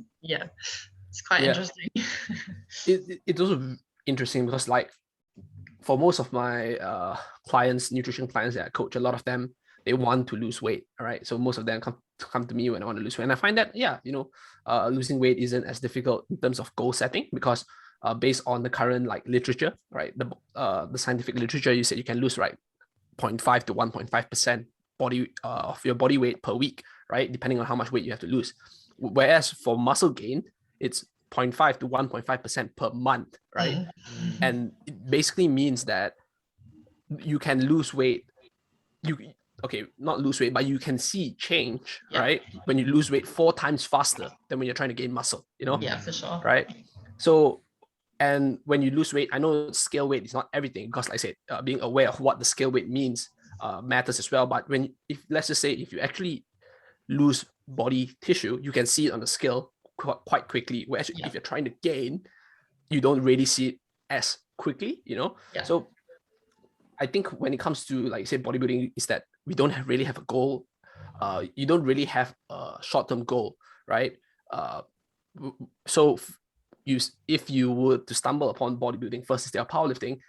Speaker 2: quite interesting.
Speaker 3: It's also interesting because like for most of my clients, nutrition clients that I coach, a lot of them, they want to lose weight. All right, so most of them come to me when I want to lose weight, and I find that losing weight isn't as difficult in terms of goal setting, because based on the current like literature, right, the scientific literature, you said you can lose 0.5 to 1.5% of your body weight per week, right, depending on how much weight you have to lose. Whereas for muscle gain, it's 0.5 to 1.5% per month, right? And it basically means that you can lose weight. Not lose weight, but you can see change, right? When you lose weight 4 times faster than when you're trying to gain muscle,
Speaker 2: Yeah, for sure.
Speaker 3: Right? So, and when you lose weight, I know scale weight is not everything, because like I said, being aware of what the scale weight means matters as well. But let's just say if you actually lose body tissue, you can see it on the scale quite quickly. Whereas if you're trying to gain, you don't really see it as quickly, So I think when it comes to like say bodybuilding, is that we don't really have a goal. You don't really have a short-term goal, right? So if you were to stumble upon bodybuilding first instead of powerlifting,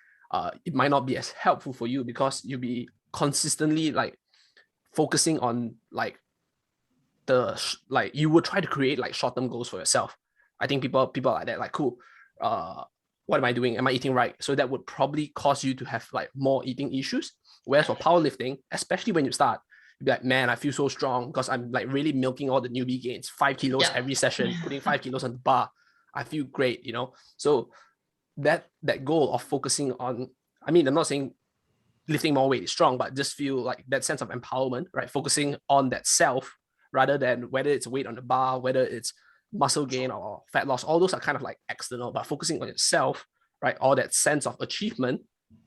Speaker 3: it might not be as helpful for you, because you'll be consistently like focusing on like you would try to create like short-term goals for yourself. I think people like that, like, cool, what am I doing? Am I eating right? So that would probably cause you to have like more eating issues. Whereas for powerlifting, especially when you start, you'd be like, man, I feel so strong because I'm like really milking all the newbie gains, 5 kilos every session, putting 5 kilos on the bar. I feel great, So that goal of focusing on, I mean, I'm not saying lifting more weight is strong, but just feel like that sense of empowerment, right? Focusing on that self rather than whether it's weight on the bar, whether it's muscle gain or fat loss, all those are kind of like external, but focusing on yourself, right? All that sense of achievement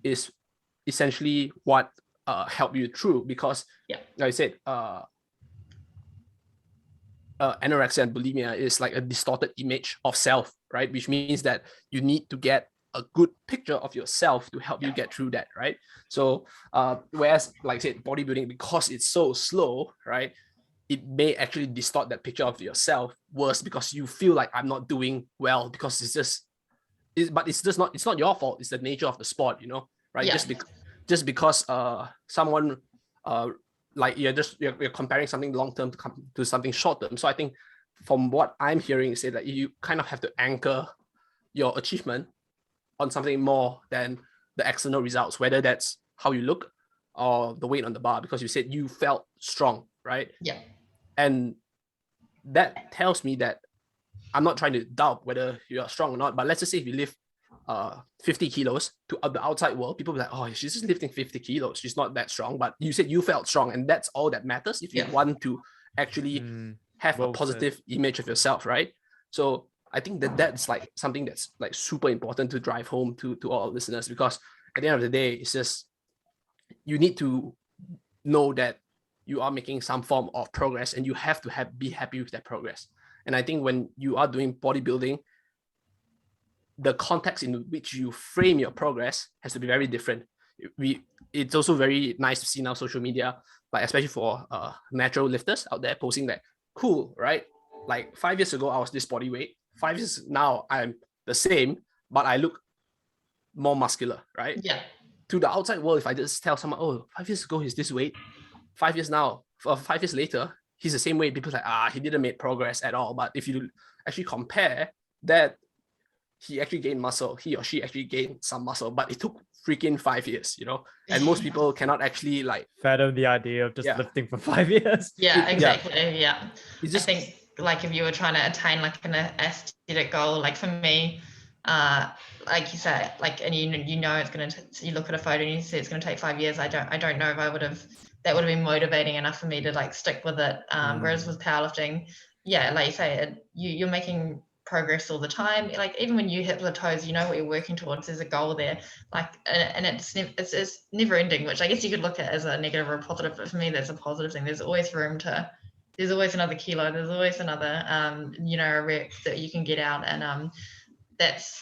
Speaker 3: is essentially what help you through, because like I said, anorexia and bulimia is like a distorted image of self, right? Which means that you need to get a good picture of yourself to help you get through that, right? So whereas like I said, bodybuilding, because it's so slow, right, it may actually distort that picture of yourself worse, because you feel like I'm not doing well because it's just but it's just not, it's not your fault. It's the nature of the sport, you know, right?
Speaker 2: Yeah.
Speaker 3: Just because someone like you're comparing something long term to something short term. So I think from what I'm hearing is that you kind of have to anchor your achievement on something more than the external results, whether that's how you look or the weight on the bar, because you said you felt strong, right?
Speaker 2: Yeah.
Speaker 3: And that tells me that I'm not trying to doubt whether you're strong or not, but let's just say if you lift 50 kilos to the outside world, people will be like, oh, she's just lifting 50 kilos. She's not that strong. But you said you felt strong, and that's all that matters if you want to actually have a positive image of yourself, right? So I think that's like something that's like super important to drive home to all listeners, because at the end of the day, it's just you need to know that you are making some form of progress, and you have to be happy with that progress. And I think when you are doing bodybuilding, the context in which you frame your progress has to be very different. It's also very nice to see now social media, like especially for natural lifters out there, posting that, cool, right? Like 5 years ago, I was this body weight. 5 years now, I'm the same, but I look more muscular, right?
Speaker 2: Yeah.
Speaker 3: To the outside world, if I just tell someone, oh, 5 years ago, he's this weight. 5 years now, 5 years later, he's the same weight. People are like, he didn't make progress at all. But if you actually compare that, he actually gained muscle, he or she actually gained some muscle, but it took freaking 5 years, you know? And most people cannot actually like
Speaker 1: fathom the idea of just lifting for 5 years.
Speaker 2: Yeah, exactly. Yeah.
Speaker 3: Just,
Speaker 2: I think like if you were trying to attain like an aesthetic goal, like for me, like you said, like, and you know it's going to, you look at a photo and you see it's going to take 5 years. I don't know if that would have been motivating enough for me to like stick with it. Whereas with powerlifting, yeah, like you say, you're making progress all the time. Like even when you hit plateaus, you know what you're working towards. There's a goal there, like, and it's never ending, which I guess you could look at as a negative or a positive, but for me that's a positive thing. There's always another kilo, there's always another a rep that you can get out, and that's,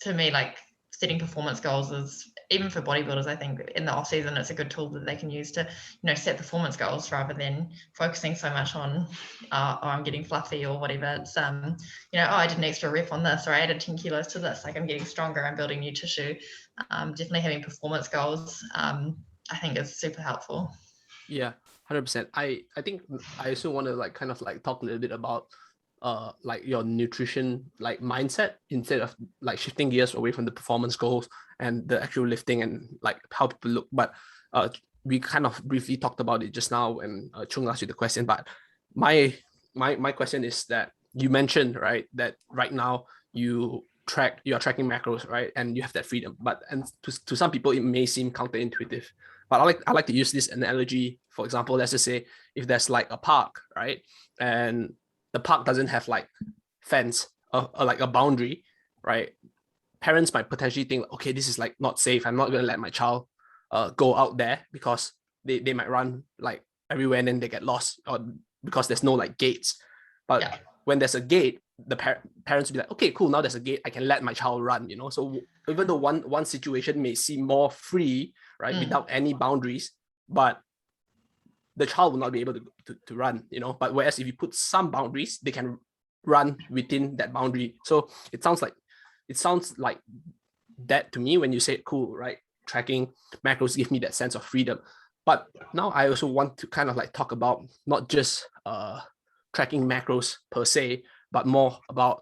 Speaker 2: to me, like setting performance goals is, even for bodybuilders, I think in the off season it's a good tool that they can use to set performance goals rather than focusing so much on I'm getting fluffy or whatever. It's I did an extra rep on this, or I added 10 kilos to this, like I'm getting stronger, I'm building new tissue. Definitely having performance goals I think is super helpful.
Speaker 3: Yeah, 100%. I think I also want to like kind of like talk a little bit about like your nutrition like mindset, instead of like shifting gears away from the performance goals and the actual lifting and like how people look. But we kind of briefly talked about it just now, and Chung asked you the question. But my question is that you mentioned, right, that right now you are tracking macros, right, and you have that freedom. But to some people it may seem counterintuitive. But I like to use this analogy. For example, let's just say if there's like a park, right, and the park doesn't have like fence or like a boundary, right? Parents might potentially think, okay, this is like not safe. I'm not going to let my child go out there because they might run like everywhere and then they get lost, or because there's no like gates. But when there's a gate, the parents will be like, okay, cool, now there's a gate, I can let my child run, you know? So even though one situation may seem more free, right, without any boundaries, but the child will not be able to run, you know? But whereas if you put some boundaries, they can run within that boundary. So it sounds like that to me when you say, cool, right? Tracking macros give me that sense of freedom. But now I also want to kind of like talk about not just tracking macros per se, but more about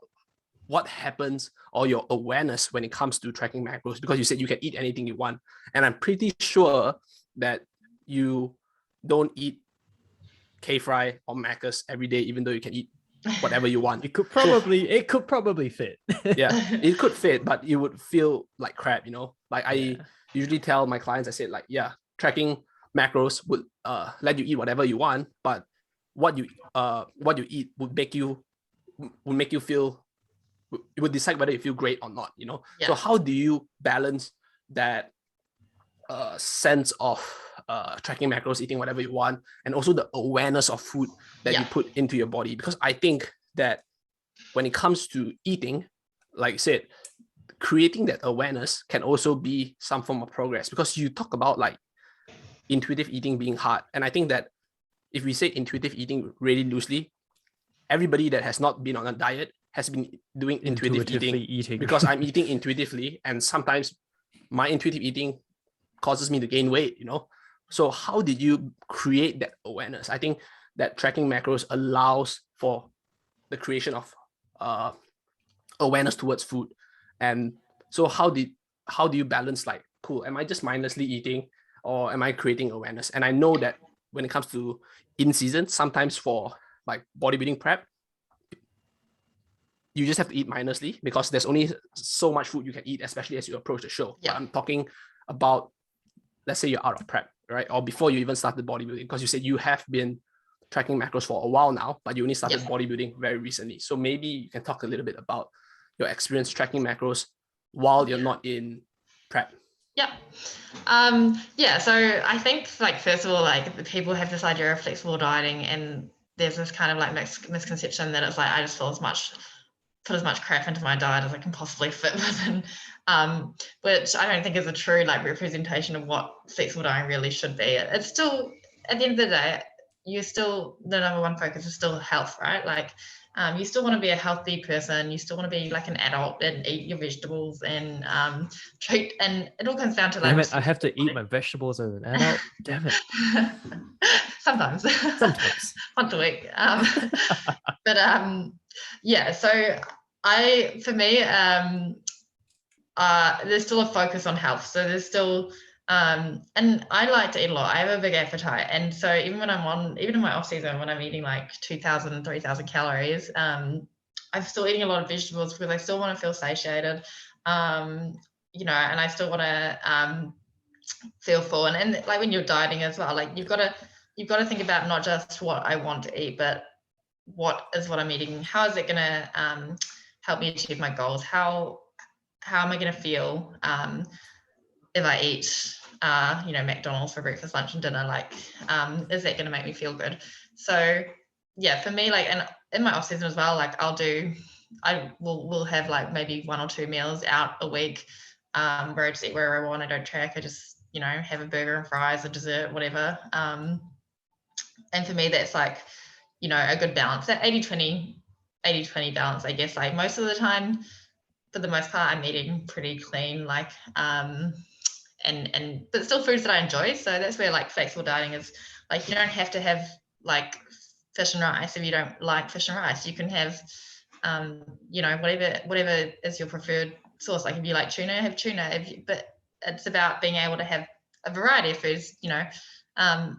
Speaker 3: what happens, or your awareness when it comes to tracking macros, because you said you can eat anything you want. And I'm pretty sure that you don't eat K-fry or Macca's every day, even though you can eat whatever you want.
Speaker 1: It could probably fit.
Speaker 3: Yeah, it could fit, but you would feel like crap, you know? Like I usually tell my clients, I said like, yeah, tracking macros would let you eat whatever you want, but what you eat would make you feel, it would decide whether you feel great or not, you know? So how do you balance that sense of tracking macros, eating whatever you want, and also the awareness of food that you put into your body? Because I think that when it comes to eating, like I said, creating that awareness can also be some form of progress, because you talk about like intuitive eating being hard. And I think that if we say intuitive eating really loosely, everybody that has not been on a diet has been doing intuitive
Speaker 1: Intuitively
Speaker 3: eating
Speaker 1: eating.
Speaker 3: because I'm eating intuitively, and sometimes my intuitive eating causes me to gain weight, you know. So how did you create that awareness? I think that tracking macros allows for the creation of awareness towards food. And so how do you balance, like, cool, am I just mindlessly eating or am I creating awareness? And I know that when it comes to in season, sometimes for like bodybuilding prep, you just have to eat mindlessly because there's only so much food you can eat, especially as you approach the show.
Speaker 2: Yeah.
Speaker 3: But I'm talking about, let's say you're out of prep, right? Or before you even started bodybuilding, because you said you have been tracking macros for a while now, but you only started bodybuilding very recently. So maybe you can talk a little bit about your experience tracking macros while you're not in prep.
Speaker 2: Yeah. Yeah. So I think, like, first of all, like, the people have this idea of flexible dieting, and there's this kind of like misconception that it's like I just put as much crap into my diet as I can possibly fit within, which I don't think is a true like representation of what flexible dieting really should be. It's still, at the end of the day, the number one focus is still health, right? Like, you still want to be a healthy person. You still want to be like an adult and eat your vegetables and treat. And it all comes down to like.
Speaker 1: Damn it! I have to eat my vegetables as an adult. Damn it!
Speaker 2: Sometimes. Once a week. But yeah. So for me, there's still a focus on health. So there's still. And I like to eat a lot. I have a big appetite. And so even in my off season, when I'm eating like 2,000, 3,000 calories, I'm still eating a lot of vegetables because I still want to feel satiated, you know, and I still want to feel full. And like when you're dieting as well, like you've got to think about not just what I want to eat, but what I'm eating. How is it going to help me achieve my goals? How am I going to feel if I eat you know, McDonald's for breakfast, lunch, and dinner? Like, is that going to make me feel good? So yeah, for me, like, and in my off season as well, like I will have like maybe 1 or 2 meals out a week, where I just eat wherever I want. I don't track. I just, you know, have a burger and fries, a dessert, whatever. And for me, that's like, you know, a good balance, that 80-20 balance, I guess. Like most of the time, for the most part, I'm eating pretty clean, like, but still foods that I enjoy. So that's where like flexible dieting is. Like, you don't have to have like fish and rice if you don't like fish and rice. You can have, you know, whatever is your preferred sauce. Like if you like tuna, have tuna. But it's about being able to have a variety of foods, you know, and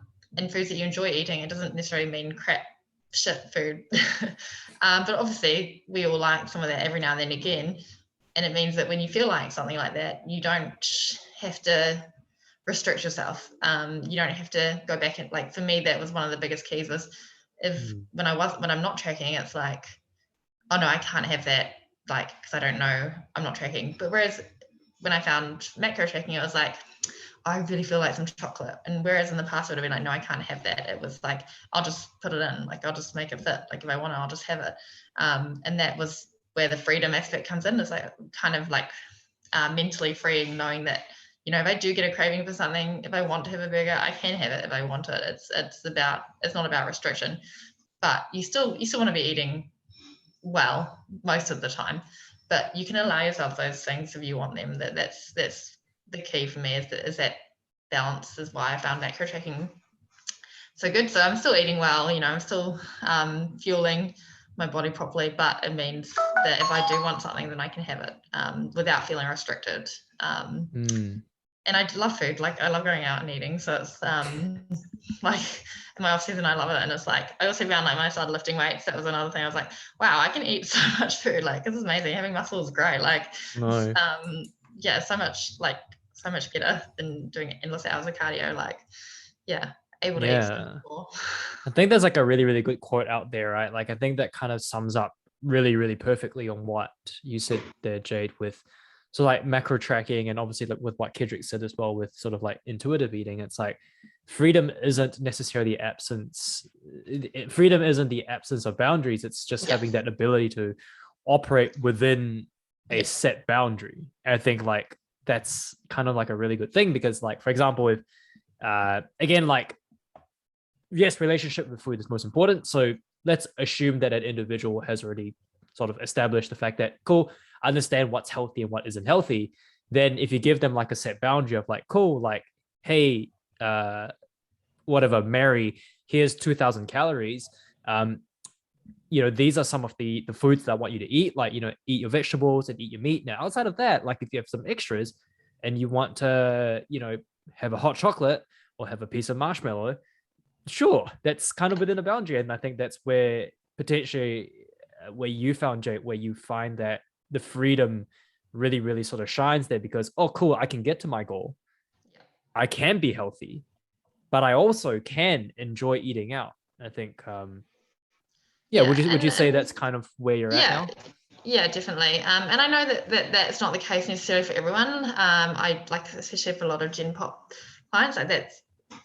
Speaker 2: foods that you enjoy eating. It doesn't necessarily mean crap shit food. But obviously we all like some of that every now and then again. And it means that when you feel like something like that, you don't have to restrict yourself. You don't have to go back and, like, for me, that was one of the biggest keys was when I'm not tracking, it's like, oh no, I can't have that, like, because I don't know, I'm not tracking. But whereas when I found macro tracking, it was like, I really feel like some chocolate. And whereas in the past it would have been like, no, I can't have that. It was like, I'll just put it in, like, I'll just make it fit. Like if I want it, I'll just have it. And that was where the freedom aspect comes in, is like kind of like mentally freeing, knowing that, you know, if I do get a craving for something, if I want to have a burger, I can have it if I want it. It's not about restriction, but you still want to be eating well most of the time, but you can allow yourself those things if you want them. That's the key for me, is that balance. Is why I found macro tracking so good. So I'm still eating well, you know, I'm still fueling my body properly, but it means that if I do want something, then I can have it without feeling restricted. And I love food. Like I love going out and eating. So it's like in my off season, I love it. And it's like, I also found, like, when I started lifting weights, that was another thing. I was like, wow, I can eat so much food. Like, this is amazing. Having muscle is great. Like, yeah, so much better than doing endless hours of cardio. Like, yeah, able to eat so much more.
Speaker 1: I think there's like a really, really good quote out there, right? Like, I think that kind of sums up really, really perfectly on what you said there, Jade, with so like macro tracking, and obviously like with what Kedrick said as well, with sort of like intuitive eating. It's like freedom isn't necessarily absence. Freedom isn't the absence of boundaries. It's just having that ability to operate within a set boundary. And I think like that's kind of like a really good thing, because like, for example, if again, like, yes, relationship with food is most important. So let's assume that an individual has already sort of establish the fact that, cool, I understand what's healthy and what isn't healthy. Then if you give them like a set boundary of like, cool, like, hey, whatever, Mary, here's 2,000 calories. These are some of the foods that I want you to eat, like, eat your vegetables and eat your meat. Now, outside of that, like if you have some extras and you want to, have a hot chocolate or have a piece of marshmallow, sure, that's kind of within a boundary. And I think that's where potentially where you found, Jade, where you find that the freedom really, really sort of shines there, because, oh, cool, I can get to my goal. I can be healthy, but I also can enjoy eating out. I think, would you say that's kind of where you're at now?
Speaker 2: Yeah, definitely. And I know that that's not the case necessarily for everyone. I like, especially for a lot of Gen Pop clients, like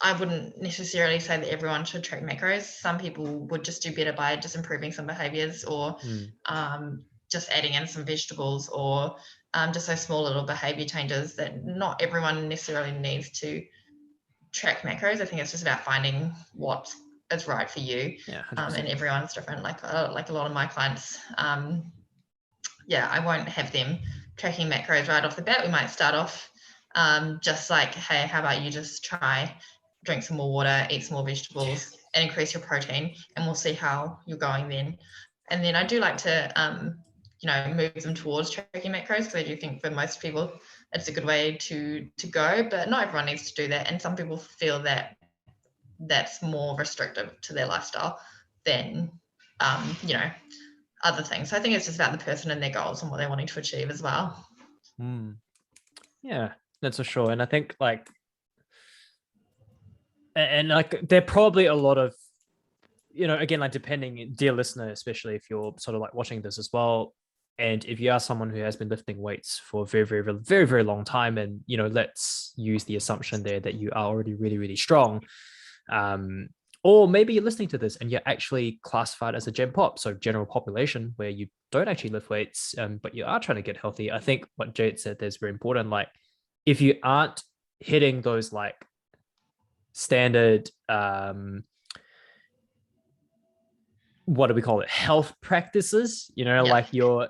Speaker 2: I wouldn't necessarily say that everyone should track macros. Some people would just do better by just improving some behaviors, or just adding in some vegetables, or just those small little behavior changes that not everyone necessarily needs to track macros. I think it's just about finding what is right for you.
Speaker 1: Yeah,
Speaker 2: and everyone's different. Like a lot of my clients, I won't have them tracking macros right off the bat. We might start off just like, hey, how about you just drink some more water, eat some more vegetables, and increase your protein, and we'll see how you're going then. And then I do like to move them towards tracking macros, because I do think for most people it's a good way to go, but not everyone needs to do that. And some people feel that that's more restrictive to their lifestyle than other things. So I think it's just about the person and their goals and what they're wanting to achieve as well.
Speaker 1: Yeah, that's for sure. And I think like there are probably a lot of, again, like depending, dear listener, especially if you're sort of like watching this as well, and if you are someone who has been lifting weights for a very, very, very, very, very long time, and, let's use the assumption there that you are already really, really strong. Or maybe you're listening to this and you're actually classified as a Gen Pop, so general population, where you don't actually lift weights, but you are trying to get healthy. I think what Jade said there is very important. Like, if you aren't hitting those like standard, what do we call it? Health practices, like your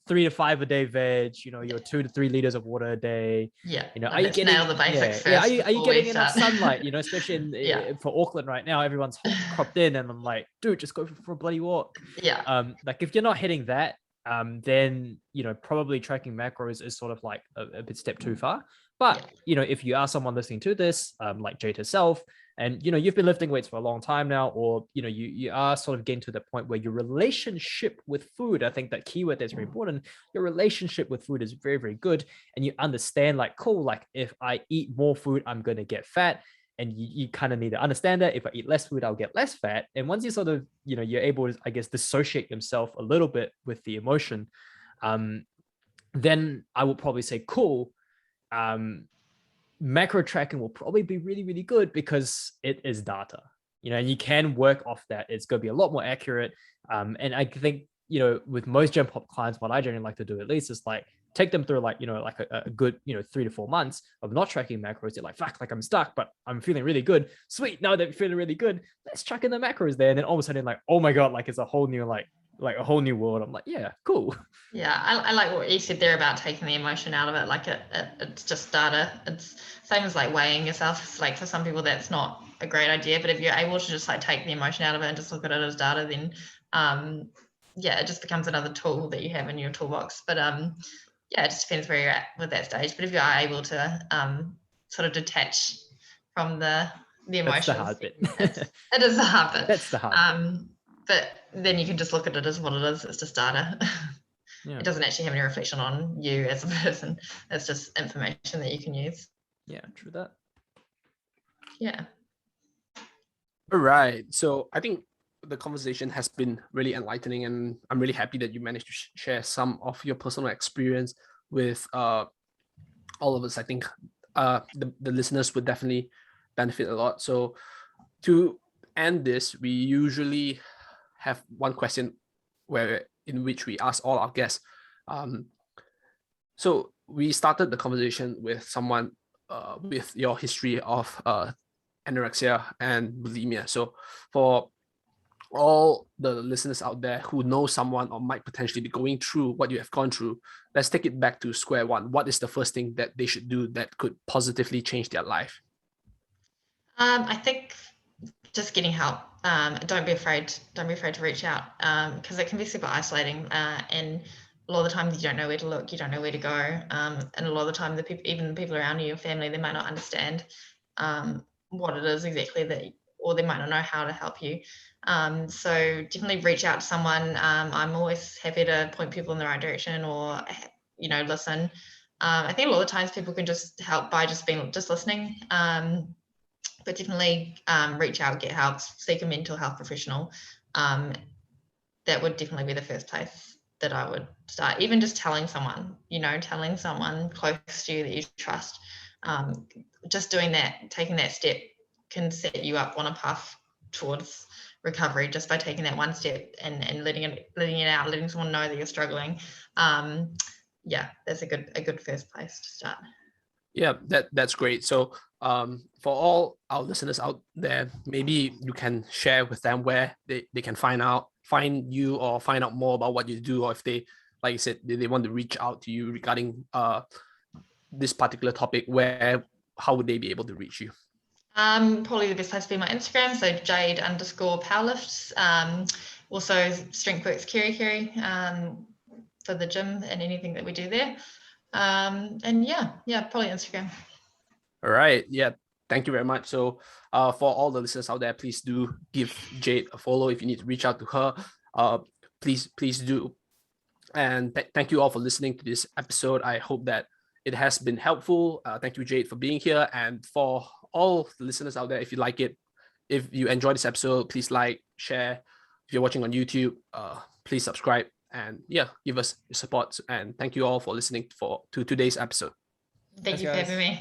Speaker 1: 3 to 5 a day veg, your 2 to 3 liters of water a day. Are you getting
Speaker 2: nail the basics first?
Speaker 1: Are you getting enough sunlight? Especially for Auckland right now, everyone's cropped in, and I'm like, dude, just go for a bloody walk. Like if you're not hitting that, then probably tracking macros is sort of like a bit step too far. But if you are someone listening to this, like Jade herself, and you've been lifting weights for a long time now, or you are sort of getting to the point where your relationship with food, I think that keyword that's very important, your relationship with food is very, very good, and you understand like, cool, like if I eat more food, I'm going to get fat, and you kind of need to understand that if I eat less food, I'll get less fat. And once you sort of you're able to, I guess, dissociate yourself a little bit with the emotion, then I would probably say, cool, macro tracking will probably be really, really good, because it is data, and you can work off that. It's going to be a lot more accurate. And I think, with most Gen Pop clients, what I generally like to do at least is like take them through like, like a good, 3 to 4 months of not tracking macros. They're like, fuck, like I'm stuck, but I'm feeling really good. Sweet. Now that I'm feeling really good, let's chuck in the macros there. And then all of a sudden, like, oh my God, like it's a whole new, like a whole new world. I'm like, yeah, cool.
Speaker 2: Yeah, I like what you said there about taking the emotion out of it. Like it's just data. It's same as like weighing yourself. It's like for some people that's not a great idea, but if you're able to just like take the emotion out of it and just look at it as data, then it just becomes another tool that you have in your toolbox. But it just depends where you're at with that stage. But if you are able to sort of detach from the emotions,
Speaker 1: that's the hard bit.
Speaker 2: It is the hard bit.
Speaker 1: That's the hard bit.
Speaker 2: But then you can just look at it as what it is. It's just data. It doesn't actually have any reflection on you as a person. It's just information that you can use.
Speaker 1: Yeah, true that.
Speaker 2: Yeah.
Speaker 3: All right. So I think the conversation has been really enlightening, and I'm really happy that you managed to share some of your personal experience with all of us. I think the listeners would definitely benefit a lot. So to end this, we usually have one question in which we ask all our guests. So we started the conversation with someone with your history of anorexia and bulimia. So for all the listeners out there who know someone or might potentially be going through what you have gone through, let's take it back to square one. What is the first thing that they should do that could positively change their life?
Speaker 2: I think just getting help. Don't be afraid. Don't be afraid to reach out, because it can be super isolating. And a lot of the times you don't know where to look, you don't know where to go. And a lot of the time, even the people around you, your family, they might not understand what it is exactly that, or they might not know how to help you. So definitely reach out to someone. I'm always happy to point people in the right direction, or listen. I think a lot of times people can just help by just listening. But definitely reach out, get help, seek a mental health professional. That would definitely be the first place that I would start. Even just telling someone close to you that you trust. Just doing that, taking that step can set you up on a path towards recovery, just by taking that one step and letting it out, letting someone know that you're struggling. That's a good first place to start.
Speaker 3: Yeah, that's great. So for all our listeners out there, maybe you can share with them where they can find you or find out more about what you do, or if they, like you said, they want to reach out to you regarding this particular topic, how would they be able to reach you?
Speaker 2: Probably the best place to be my Instagram, so Jade_powerlifts. Also Strengthworks Kiri for the gym and anything that we do there. And probably Instagram.
Speaker 3: All right. Yeah. Thank you very much. So for all the listeners out there, please do give Jade a follow. If you need to reach out to her, please do. And thank you all for listening to this episode. I hope that it has been helpful. Thank you, Jade, for being here. And for all the listeners out there, if you like it, if you enjoyed this episode, please like, share. If you're watching on YouTube, please subscribe, and give us your support. And thank you all for listening to today's episode.
Speaker 2: Thank you for having me.